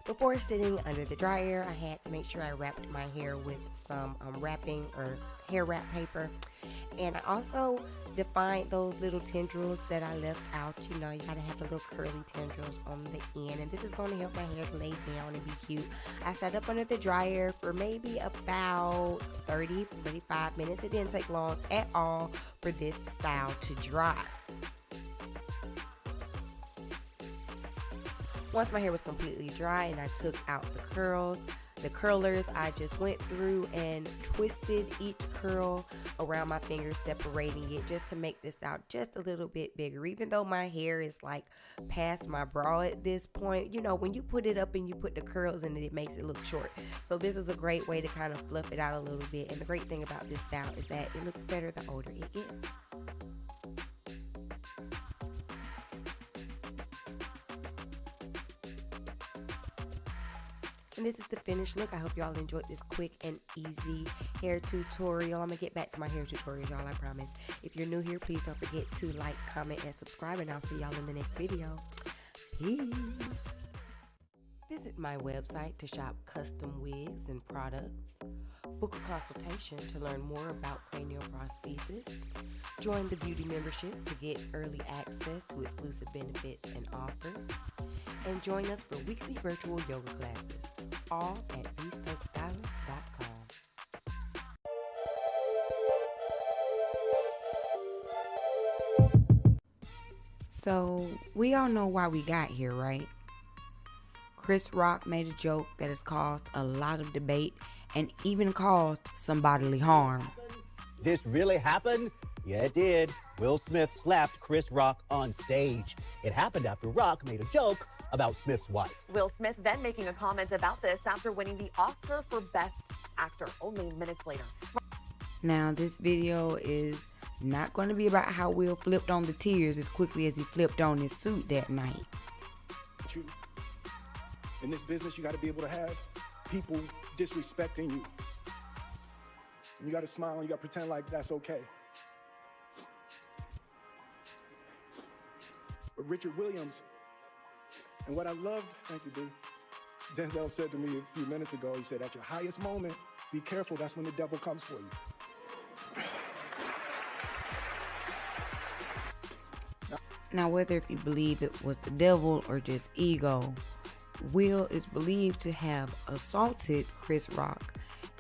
Before sitting under the dryer, I had to make sure I wrapped my hair with some wrapping or hair wrap paper. And I also defined those little tendrils that I left out. You know, you gotta have the little curly tendrils on the end, and this is going to help my hair lay down and be cute. I sat up under the dryer for maybe about 30-35 minutes. It didn't take long at all for this style to dry. Once my hair was completely dry and I took out the curlers, I just went through and twisted each curl around my fingers, separating it just to make this out just a little bit bigger. Even though my hair is like past my bra at this point, you know, when you put it up and you put the curls in it, it makes it look short. So this is a great way to kind of fluff it out a little bit. And the great thing about this style is that it looks better the older it gets. And this is the finished look. I hope y'all enjoyed this quick and easy hair tutorial. I'm going to get back to my hair tutorials, y'all, I promise. If you're new here, please don't forget to like, comment, and subscribe. And I'll see y'all in the next video. Peace. Visit my website to shop custom wigs and products. Book a consultation to learn more about cranial prosthesis. Join the BEEuty membership to get early access to exclusive benefits and offers. And join us for weekly virtual yoga classes, all at BeestokesStyling.com. So, we all know why we got here, right? Chris Rock made a joke that has caused a lot of debate and even caused some bodily harm. This really happened? Yeah, it did. Will Smith slapped Chris Rock on stage. It happened after Rock made a joke about Smith's wife. Will Smith then making a comment about this after winning the Oscar for Best Actor only minutes later. Now, this video is not going to be about how Will flipped on the tears as quickly as he flipped on his suit that night. In this business, you got to be able to have people disrespecting you. And you got to smile and you got to pretend like that's okay. But Richard Williams, and what I loved, thank you, B. Denzel said to me a few minutes ago, he said, at your highest moment, be careful, that's when the devil comes for you. Now, whether if you believe it was the devil or just ego, Will is believed to have assaulted Chris Rock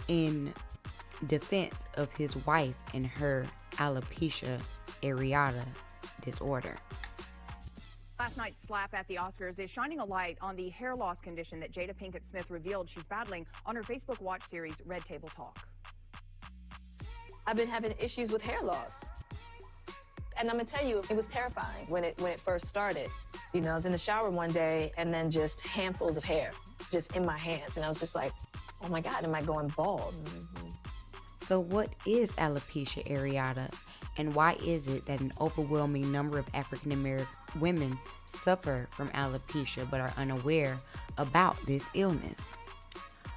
in defense of his wife and her alopecia areata disorder. Last night's slap at the Oscars is shining a light on the hair loss condition that Jada Pinkett Smith revealed she's battling on her Facebook Watch series Red Table Talk. I've been having issues with hair loss. And I'm gonna tell you, it was terrifying when it first started. You know, I was in the shower one day and then just handfuls of hair just in my hands. And I was just like, oh my God, am I going bald? So what is alopecia areata, and why is it that an overwhelming number of African American women suffer from alopecia but are unaware about this illness?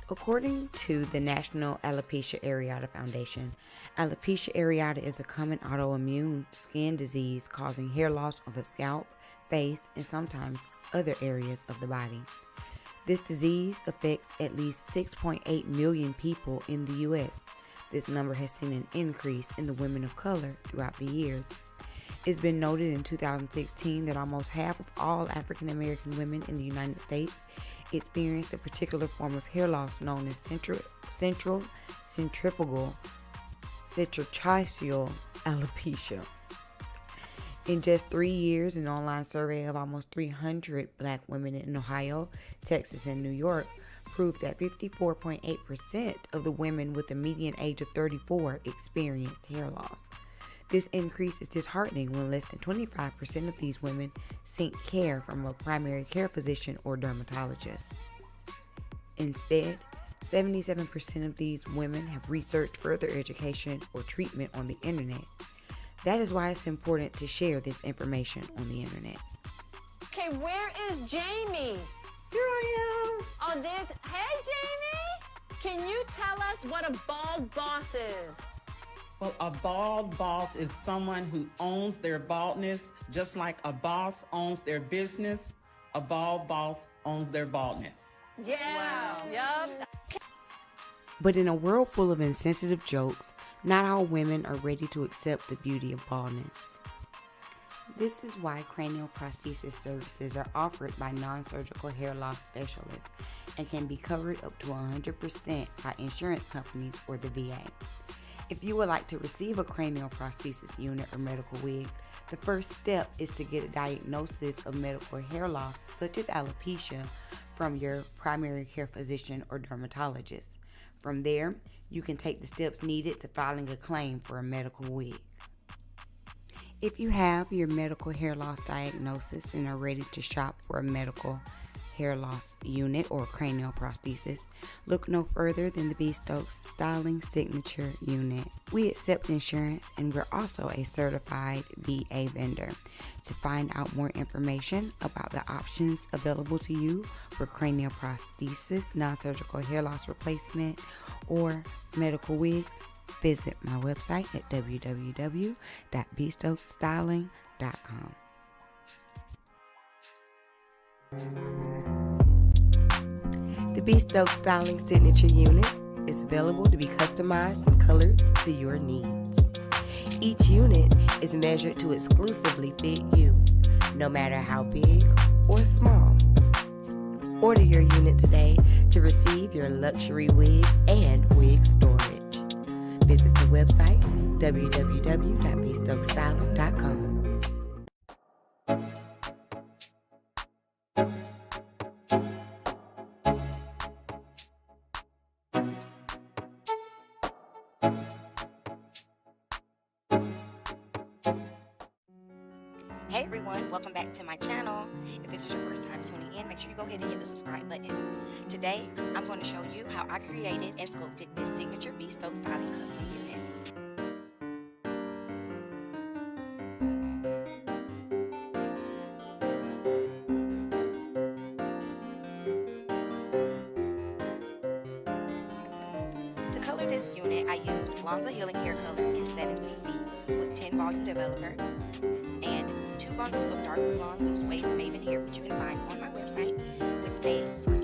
According to the National Alopecia Areata Foundation, alopecia areata is a common autoimmune skin disease causing hair loss on the scalp, face, and sometimes other areas of the body. This disease affects at least 6.8 million people in the U.S. This number has seen an increase in the women of color throughout the years. It's been noted in 2016 that almost half of all African American women in the United States experienced a particular form of hair loss known as centrifugal cicatricial alopecia. In just 3 years, an online survey of almost 300 black women in Ohio, Texas, and New York proved that 54.8% of the women with a median age of 34 experienced hair loss. This increase is disheartening when less than 25% of these women seek care from a primary care physician or dermatologist. Instead, 77% of these women have researched further education or treatment on the internet. That is why it's important to share this information on the internet. Okay, where is Jamie? Here I am. Oh, there's, hey Jamie! Can you tell us what a bald boss is? Well, a bald boss is someone who owns their baldness, just like a boss owns their business. A bald boss owns their baldness. Yeah. Wow. Yup. But in a world full of insensitive jokes, not all women are ready to accept the beauty of baldness. This is why cranial prosthesis services are offered by non-surgical hair loss specialists and can be covered up to 100% by insurance companies or the VA. If you would like to receive a cranial prosthesis unit or medical wig, the first step is to get a diagnosis of medical hair loss, such as alopecia, from your primary care physician or dermatologist. From there, you can take the steps needed to filing a claim for a medical wig. If you have your medical hair loss diagnosis and are ready to shop for a medical hair loss unit or cranial prosthesis, look no further than the Bee Stokes Styling Signature Unit. We accept insurance and we're also a certified VA vendor. To find out more information about the options available to you for cranial prosthesis, non-surgical hair loss replacement, or medical wigs, visit my website at www.BEEstokesstyling.com. The Bee Stokes Styling Signature Unit is available to be customized and colored to your needs. Each unit is measured to exclusively fit you, no matter how big or small. Order your unit today to receive your luxury wig and wig storage. Visit the website www.BEEstokesstyling.com. Hey everyone, welcome back to my channel. If this is your first time tuning in, make sure you go ahead and hit the subscribe button. Today, I'm going to show you how I created and sculpted this signature Bee Stokes Styling custom unit. To color this unit, I used Lonza Healing Hair Color in 7cc with 10 volume developer and 2 bundles of dark blonde loose wave maven hair, which you can find on my website with a front swoop.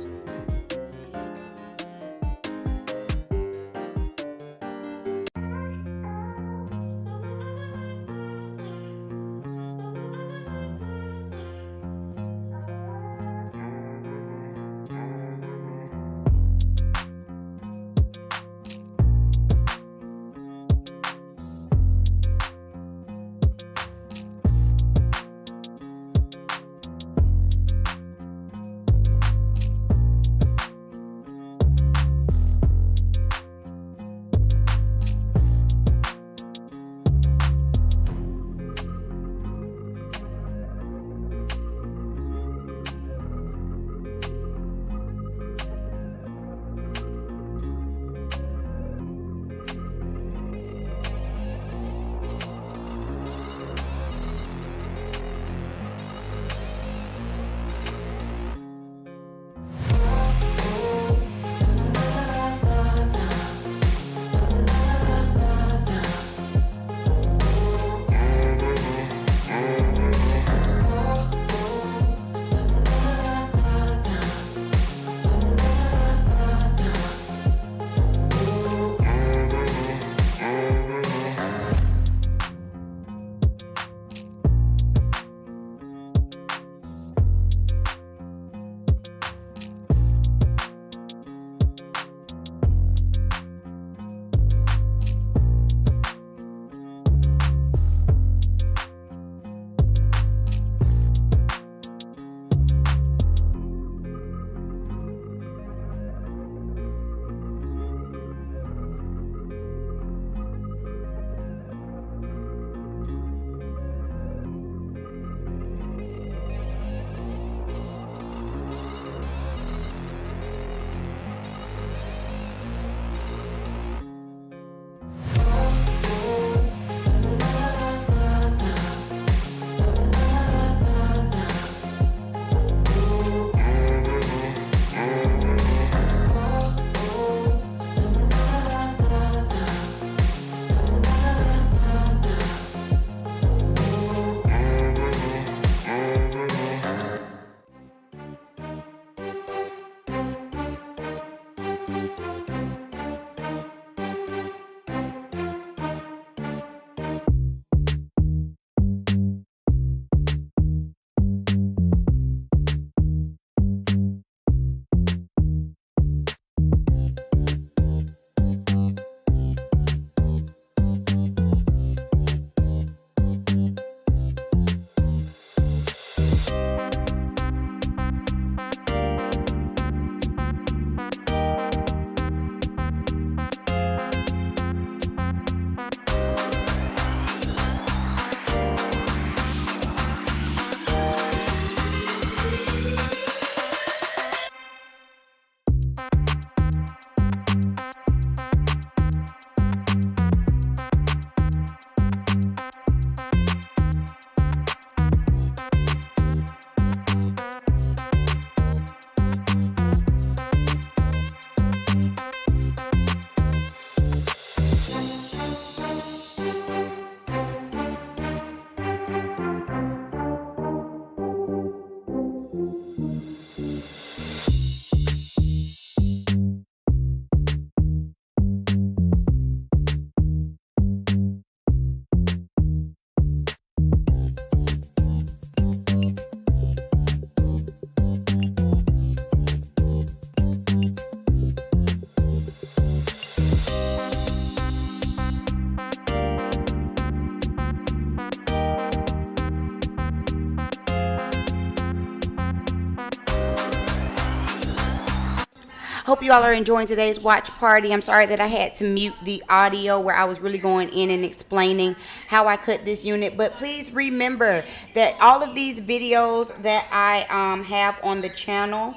Hope you all are enjoying today's watch party. I'm sorry that I had to mute the audio where I was really going in and explaining how I cut this unit. But please remember that all of these videos that I have on the channel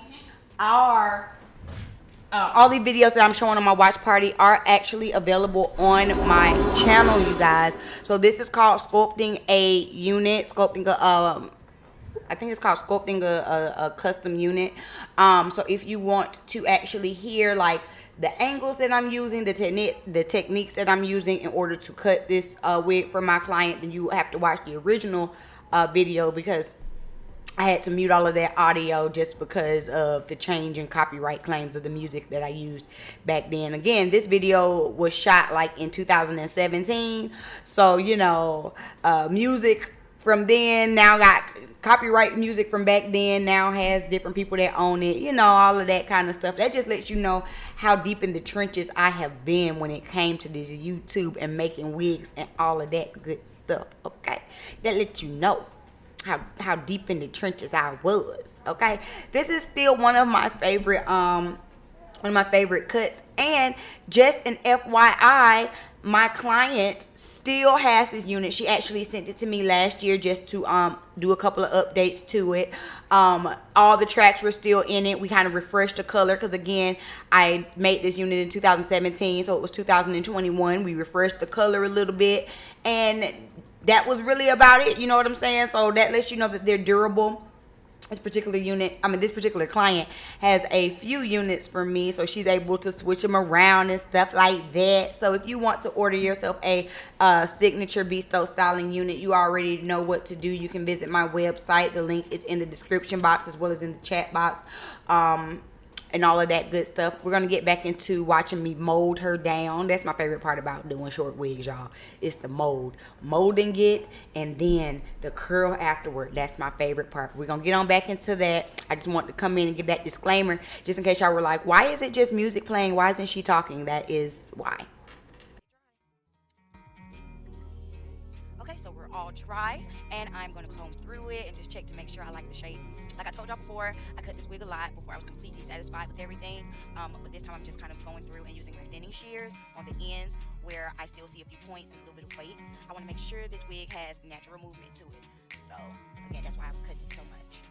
are... all the videos that I'm showing on my watch party are actually available on my channel, you guys. So this is called sculpting a unit, I think it's called sculpting a custom unit. So if you want to actually hear like the angles that I'm using, the techniques that I'm using in order to cut this wig for my client, then you have to watch the original video, because I had to mute all of that audio just because of the change in copyright claims of the music that I used back then. Again, this video was shot like in 2017. So, you know, music from then now got copyright music from back then now has different people that own it. You know, all of that kind of stuff. That just lets you know how deep in the trenches I have been when it came to this YouTube and making wigs and all of that good stuff. Okay, that lets you know how deep in the trenches I was. Okay, this is still one of my favorite cuts. And just an FYI, my client still has this unit. She actually sent it to me last year just to do a couple of updates to it. All the tracks were still in it. We kind of refreshed the color because, again, I made this unit in 2017, so it was 2021. We refreshed the color a little bit, and that was really about it. You know what I'm saying? So that lets you know that they're durable. This particular client has a few units for me, so she's able to switch them around and stuff like that. So if you want to order yourself a signature Bee Stokes Styling unit, you already know what to do. You can visit my website. The link is in the description box as well as in the chat box. And all of that good stuff. We're gonna get back into watching me mold her down. That's my favorite part about doing short wigs, y'all. It's the molding it, and then the curl afterward. That's my favorite part. We're gonna get on back into that. I just want to come in and give that disclaimer, just in case y'all were like, why is it just music playing? Why isn't she talking? That is why. Okay, so we're all dry, and I'm gonna comb through it and just check to make sure I like the shape. Like I told y'all before, I cut this wig a lot before I was completely satisfied with everything. But this time I'm just kind of going through and using my thinning shears on the ends where I still see a few points and a little bit of weight. I want to make sure this wig has natural movement to it. So again, that's why I was cutting it so much.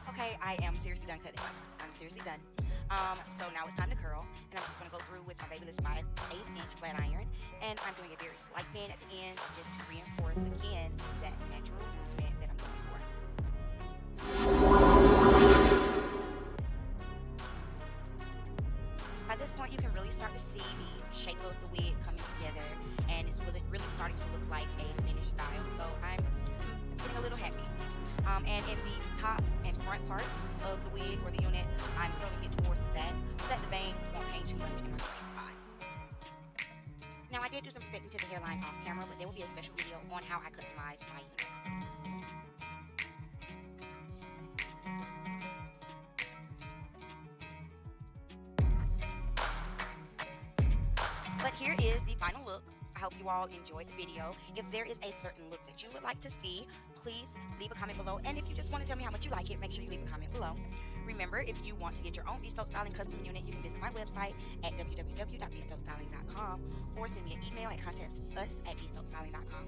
Okay, I am seriously done cutting. I'm seriously done. So now it's time to curl, and I'm just going to go through with my BEEuties 5/8" flat iron, and I'm doing a very slight bend at the end just to reinforce again that natural movement that I'm going for. By this point, you can really start to see the shape of the wig coming together, and it's really starting to look like a finished style. So I'm getting a little happy. And in the top and front part of the wig or the unit, I'm curling it towards the back so that the bang won't hang too much in my spot. Now, I did do some fitting to the hairline off camera, but there will be a special video on how I customize my unit. But here is the final look. I hope you all enjoyed the video. If there is a certain look that you would like to see, please leave a comment below. And if you just want to tell me how much you like it, make sure you leave a comment below. Remember, if you want to get your own Bee Stokes Styling custom unit, you can visit my website at www.beestokesstyling.com or send me an email and contact us at beestokesstyling.com.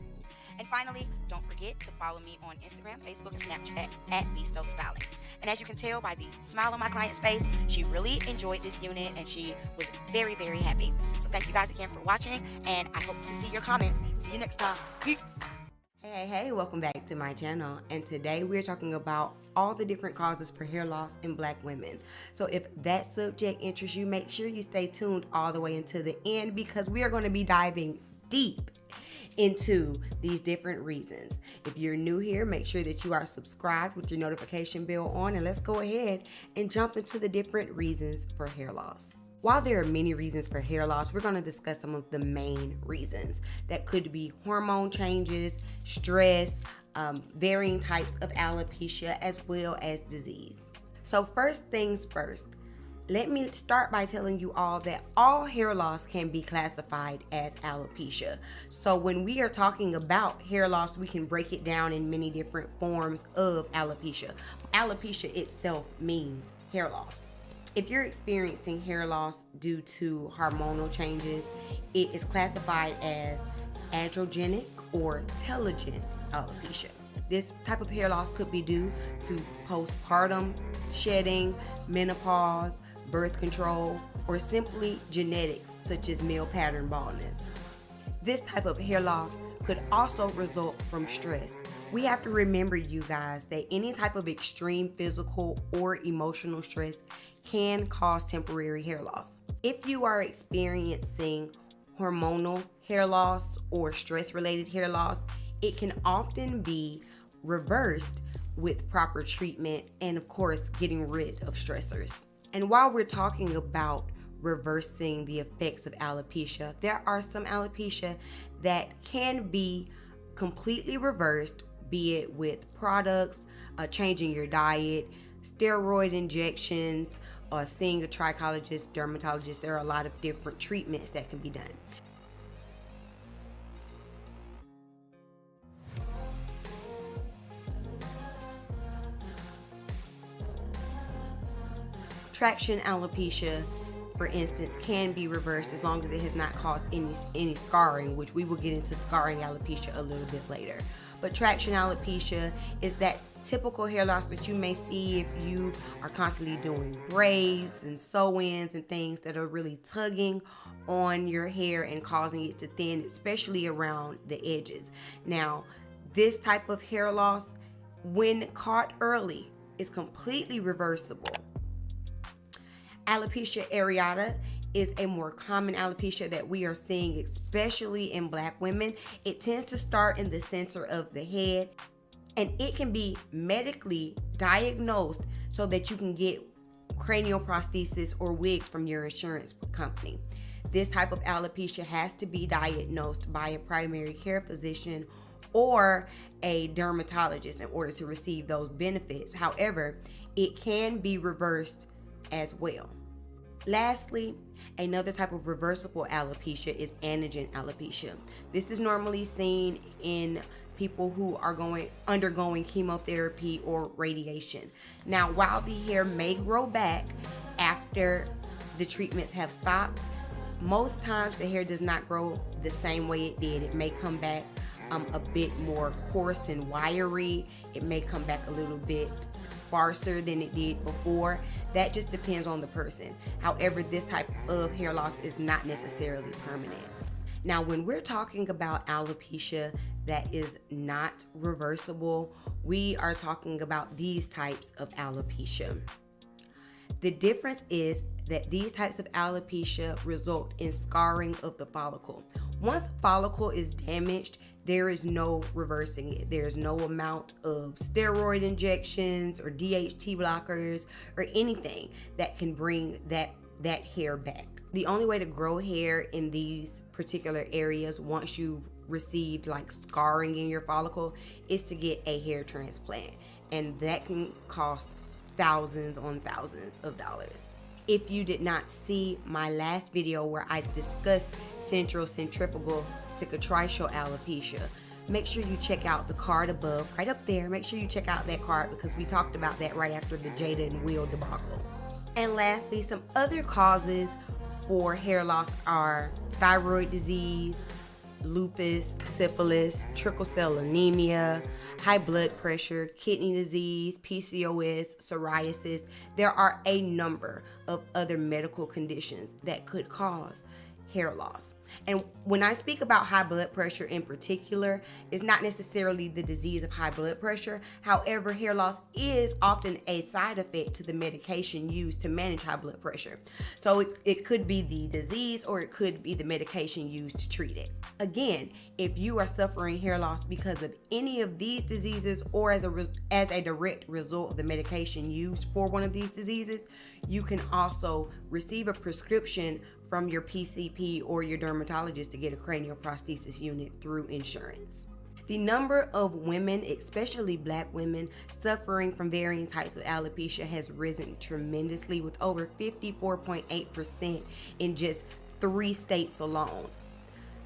And finally, don't forget to follow me on Instagram, Facebook, and Snapchat at Bee Stokes Styling. And as you can tell by the smile on my client's face, she really enjoyed this unit and she was very, very happy. So thank you guys again for watching, and I hope to see your comments. See you next time. Peace. Hey, welcome back to my channel, and today we're talking about all the different causes for hair loss in Black women. So if that subject interests you, make sure you stay tuned all the way until the end, because we are going to be diving deep into these different reasons. If you're new here, make sure that you are subscribed with your notification bell on, and let's go ahead and jump into the different reasons for hair loss. While there are many reasons for hair loss, we're going to discuss some of the main reasons. That could be hormone changes, stress, varying types of alopecia, as well as disease. So first things first, Let me start by telling you all that all hair loss can be classified as alopecia. So when we are talking about hair loss, we can break it down in many different forms of alopecia. Alopecia itself means hair loss. If you're experiencing hair loss due to hormonal changes, it is classified as androgenic or telogen alopecia. This type of hair loss could be due to postpartum shedding, menopause, birth control, or simply genetics such as male pattern baldness. This type of hair loss could also result from stress. We have to remember, you guys, that any type of extreme physical or emotional stress can cause temporary hair loss. If you are experiencing hormonal hair loss or stress-related hair loss, it can often be reversed with proper treatment and, of course, getting rid of stressors. And while we're talking about reversing the effects of alopecia, there are some alopecia that can be completely reversed, be it with products, changing your diet, steroid injections, or seeing a trichologist, dermatologist. There are a lot of different treatments that can be done. Traction alopecia, for instance, can be reversed as long as it has not caused any scarring, which we will get into scarring alopecia a little bit later. But traction alopecia is that typical hair loss that you may see if you are constantly doing braids and sew-ins and things that are really tugging on your hair and causing it to thin, especially around the edges. Now, this type of hair loss, when caught early, is completely reversible. Alopecia areata is a more common alopecia that we are seeing, especially in Black women. It tends to start in the center of the head, and it can be medically diagnosed so that you can get cranial prosthesis or wigs from your insurance company. This type of alopecia has to be diagnosed by a primary care physician or a dermatologist in order to receive those benefits. However, it can be reversed as well. Lastly, another type of reversible alopecia is anagen alopecia. This is normally seen in people who are undergoing chemotherapy or radiation. Now, while the hair may grow back after the treatments have stopped, most times the hair does not grow the same way it did. It may come back a bit more coarse and wiry. It may come back a little bit sparser than it did before. That just depends on the person. However, this type of hair loss is not necessarily permanent. Now, when we're talking about alopecia that is not reversible, we are talking about these types of alopecia. The difference is that these types of alopecia result in scarring of the follicle. Once follicle is damaged, there is no reversing it. There's no amount of steroid injections or DHT blockers or anything that can bring that hair back. The only way to grow hair in these particular areas once you've received like scarring in your follicle is to get a hair transplant, and that can cost thousands on thousands of dollars. If you did not see my last video where I discussed central centrifugal cicatricial alopecia, make sure you check out the card above, right up there. Make sure you check out that card because we talked about that right after the Jada and Will debacle. And lastly, some other causes for hair loss are thyroid disease, lupus, syphilis, trickle cell anemia, high blood pressure, kidney disease, PCOS, psoriasis. There are a number of other medical conditions that could cause hair loss. And when I speak about high blood pressure in particular, it's not necessarily the disease of high blood pressure. However, hair loss is often a side effect to the medication used to manage high blood pressure. So it could be the disease or it could be the medication used to treat it. Again, if you are suffering hair loss because of any of these diseases or as a direct result of the medication used for one of these diseases, you can also receive a prescription from your PCP or your dermatologist to get a cranial prosthesis unit through insurance. The number of women, especially black women, suffering from varying types of alopecia has risen tremendously, with over 54.8% in just 3 states alone.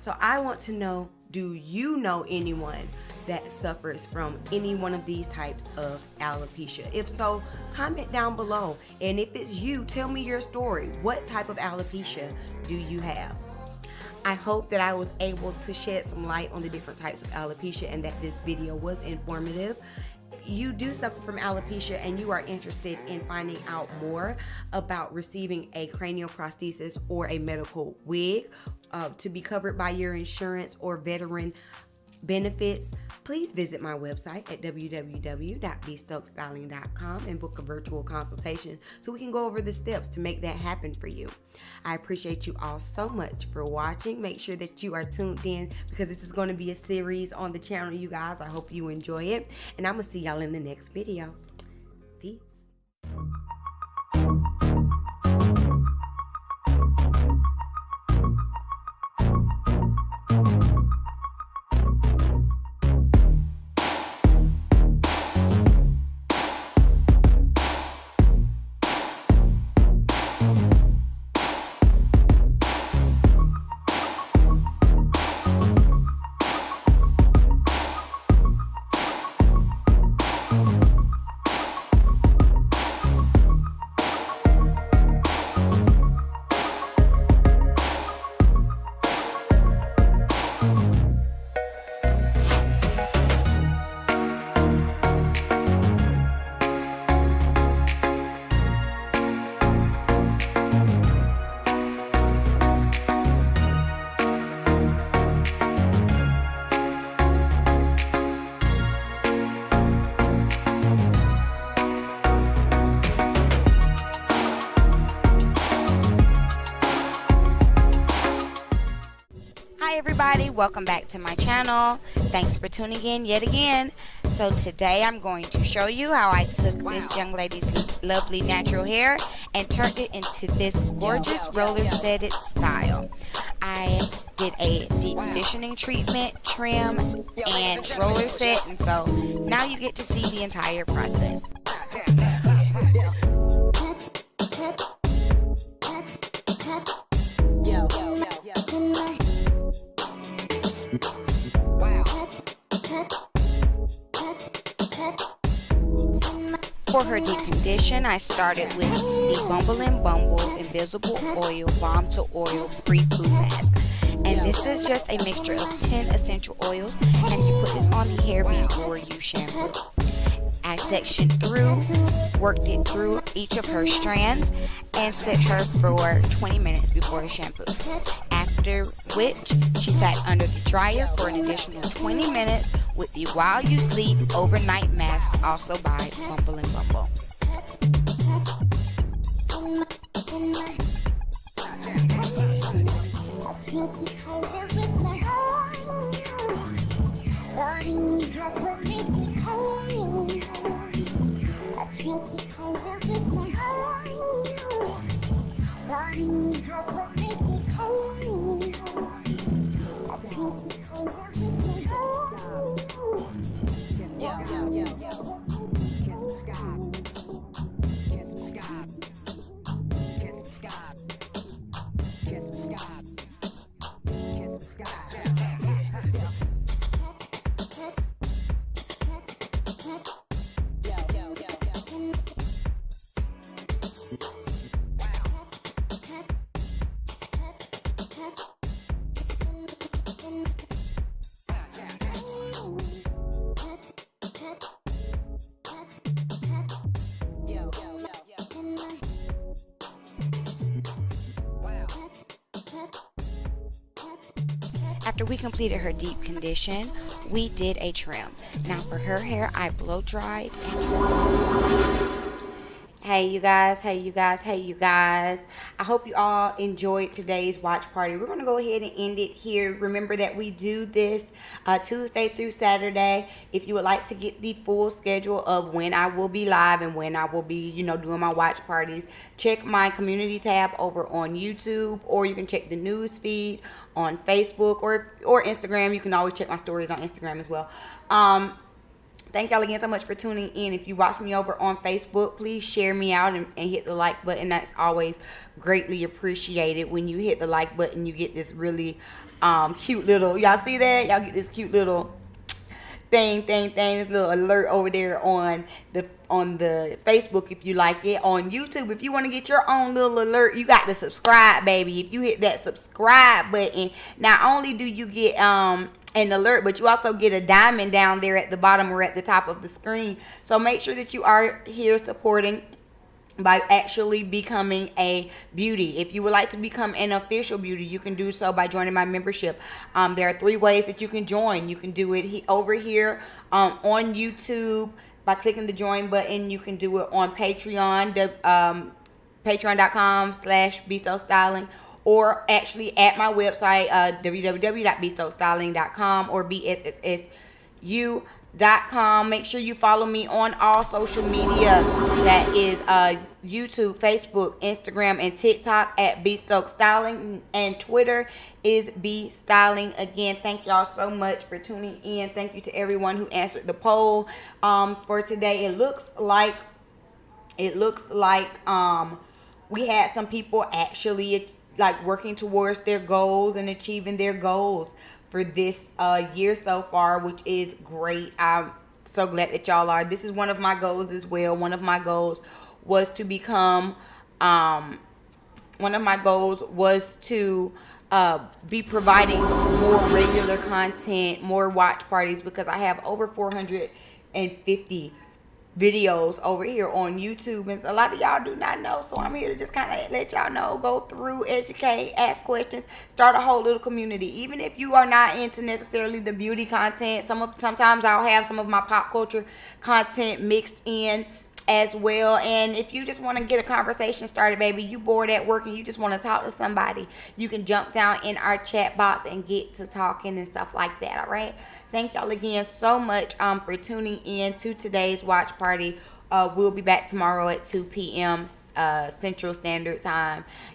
So I want to know, do you know anyone that suffers from any one of these types of alopecia? If so, comment down below. And if it's you, tell me your story. What type of alopecia do you have? I hope that I was able to shed some light on the different types of alopecia and that this video was informative. You do suffer from alopecia and you are interested in finding out more about receiving a cranial prosthesis or a medical wig to be covered by your insurance or veteran benefits, please visit my website at www.beestokesstyling.com and book a virtual consultation so we can go over the steps to make that happen for you. I appreciate you all so much for watching. Make sure that you are tuned in because this is going to be a series on the channel, you guys. I hope you enjoy it, and I'm going to see y'all in the next video. Peace. Hi everybody, welcome back to my channel. Thanks for tuning in yet again. So today I'm going to show you how I took this young lady's lovely natural hair and turned it into this gorgeous roller setted style. I did a deep conditioning treatment, trim, and roller set, and so now you get to see the entire process. For her deep condition, I started with the Bumble and Bumble Invisible Oil Balm to Oil Pre-Poo Mask. And this is just a mixture of 10 essential oils, and you put this on the hair before you shampoo. I sectioned through, worked it through each of her strands, and set her for 20 minutes before shampoo. After which, she sat under the dryer for an additional 20 minutes with the While You Sleep Overnight Mask, also by Bumble and Bumble. After we completed her deep condition, we did a trim. Now for her hair, I blow dried and Hey you guys, hey you guys, hey you guys. I hope you all enjoyed today's watch party. We're going to go ahead and end it here. Remember that we do this Tuesday through Saturday. If you would like to get the full schedule of when I will be live and when I will be, doing my watch parties, check my community tab over on YouTube, or you can check the news feed on Facebook or Instagram. You can always check my stories on Instagram as well. Thank y'all again so much for tuning in. If you watch me over on Facebook, please share me out and hit the like button. That's always greatly appreciated. When you hit the like button, you get this really cute little, y'all see that? Y'all get this cute little thing, this little alert over there on the Facebook if you like it. On YouTube, if you want to get your own little alert, you got to subscribe, baby. If you hit that subscribe button, not only do you get an alert, but you also get a diamond down there at the bottom or at the top of the screen. So make sure that you are here supporting by actually becoming a beauty. If you would like to become an official beauty, you can do so by joining my membership. There are 3 ways that you can join. You can do it over here on YouTube by clicking the join button. You can do it on Patreon, patreon.com/BeeStokesStyling, or actually at my website, www.BeeStokesStyling.com or BSSSU.com. Make sure you follow me on all social media. That is YouTube, Facebook, Instagram, and TikTok at Bee Stokes Styling, and Twitter is Bee Styling. Again, thank y'all so much for tuning in. Thank you to everyone who answered the poll for today. It looks like we had some people actually working towards their goals and achieving their goals for this year so far, which is great. I'm so glad that y'all are. This is one of my goals as well. One of my goals was to become be providing more regular content, more watch parties, because I have over 450 videos over here on YouTube, and a lot of y'all do not know, so I'm here to just kind of let y'all know, go through, educate, ask questions, start a whole little community. Even if you are not into necessarily the beauty content, sometimes I'll have some of my pop culture content mixed in as well. And if you just want to get a conversation started, baby, you bored at work and you just want to talk to somebody, you can jump down in our chat box and get to talking and stuff like that. All right, thank y'all again so much for tuning in to today's watch party. We'll be back tomorrow at 2 p.m. Central Standard Time.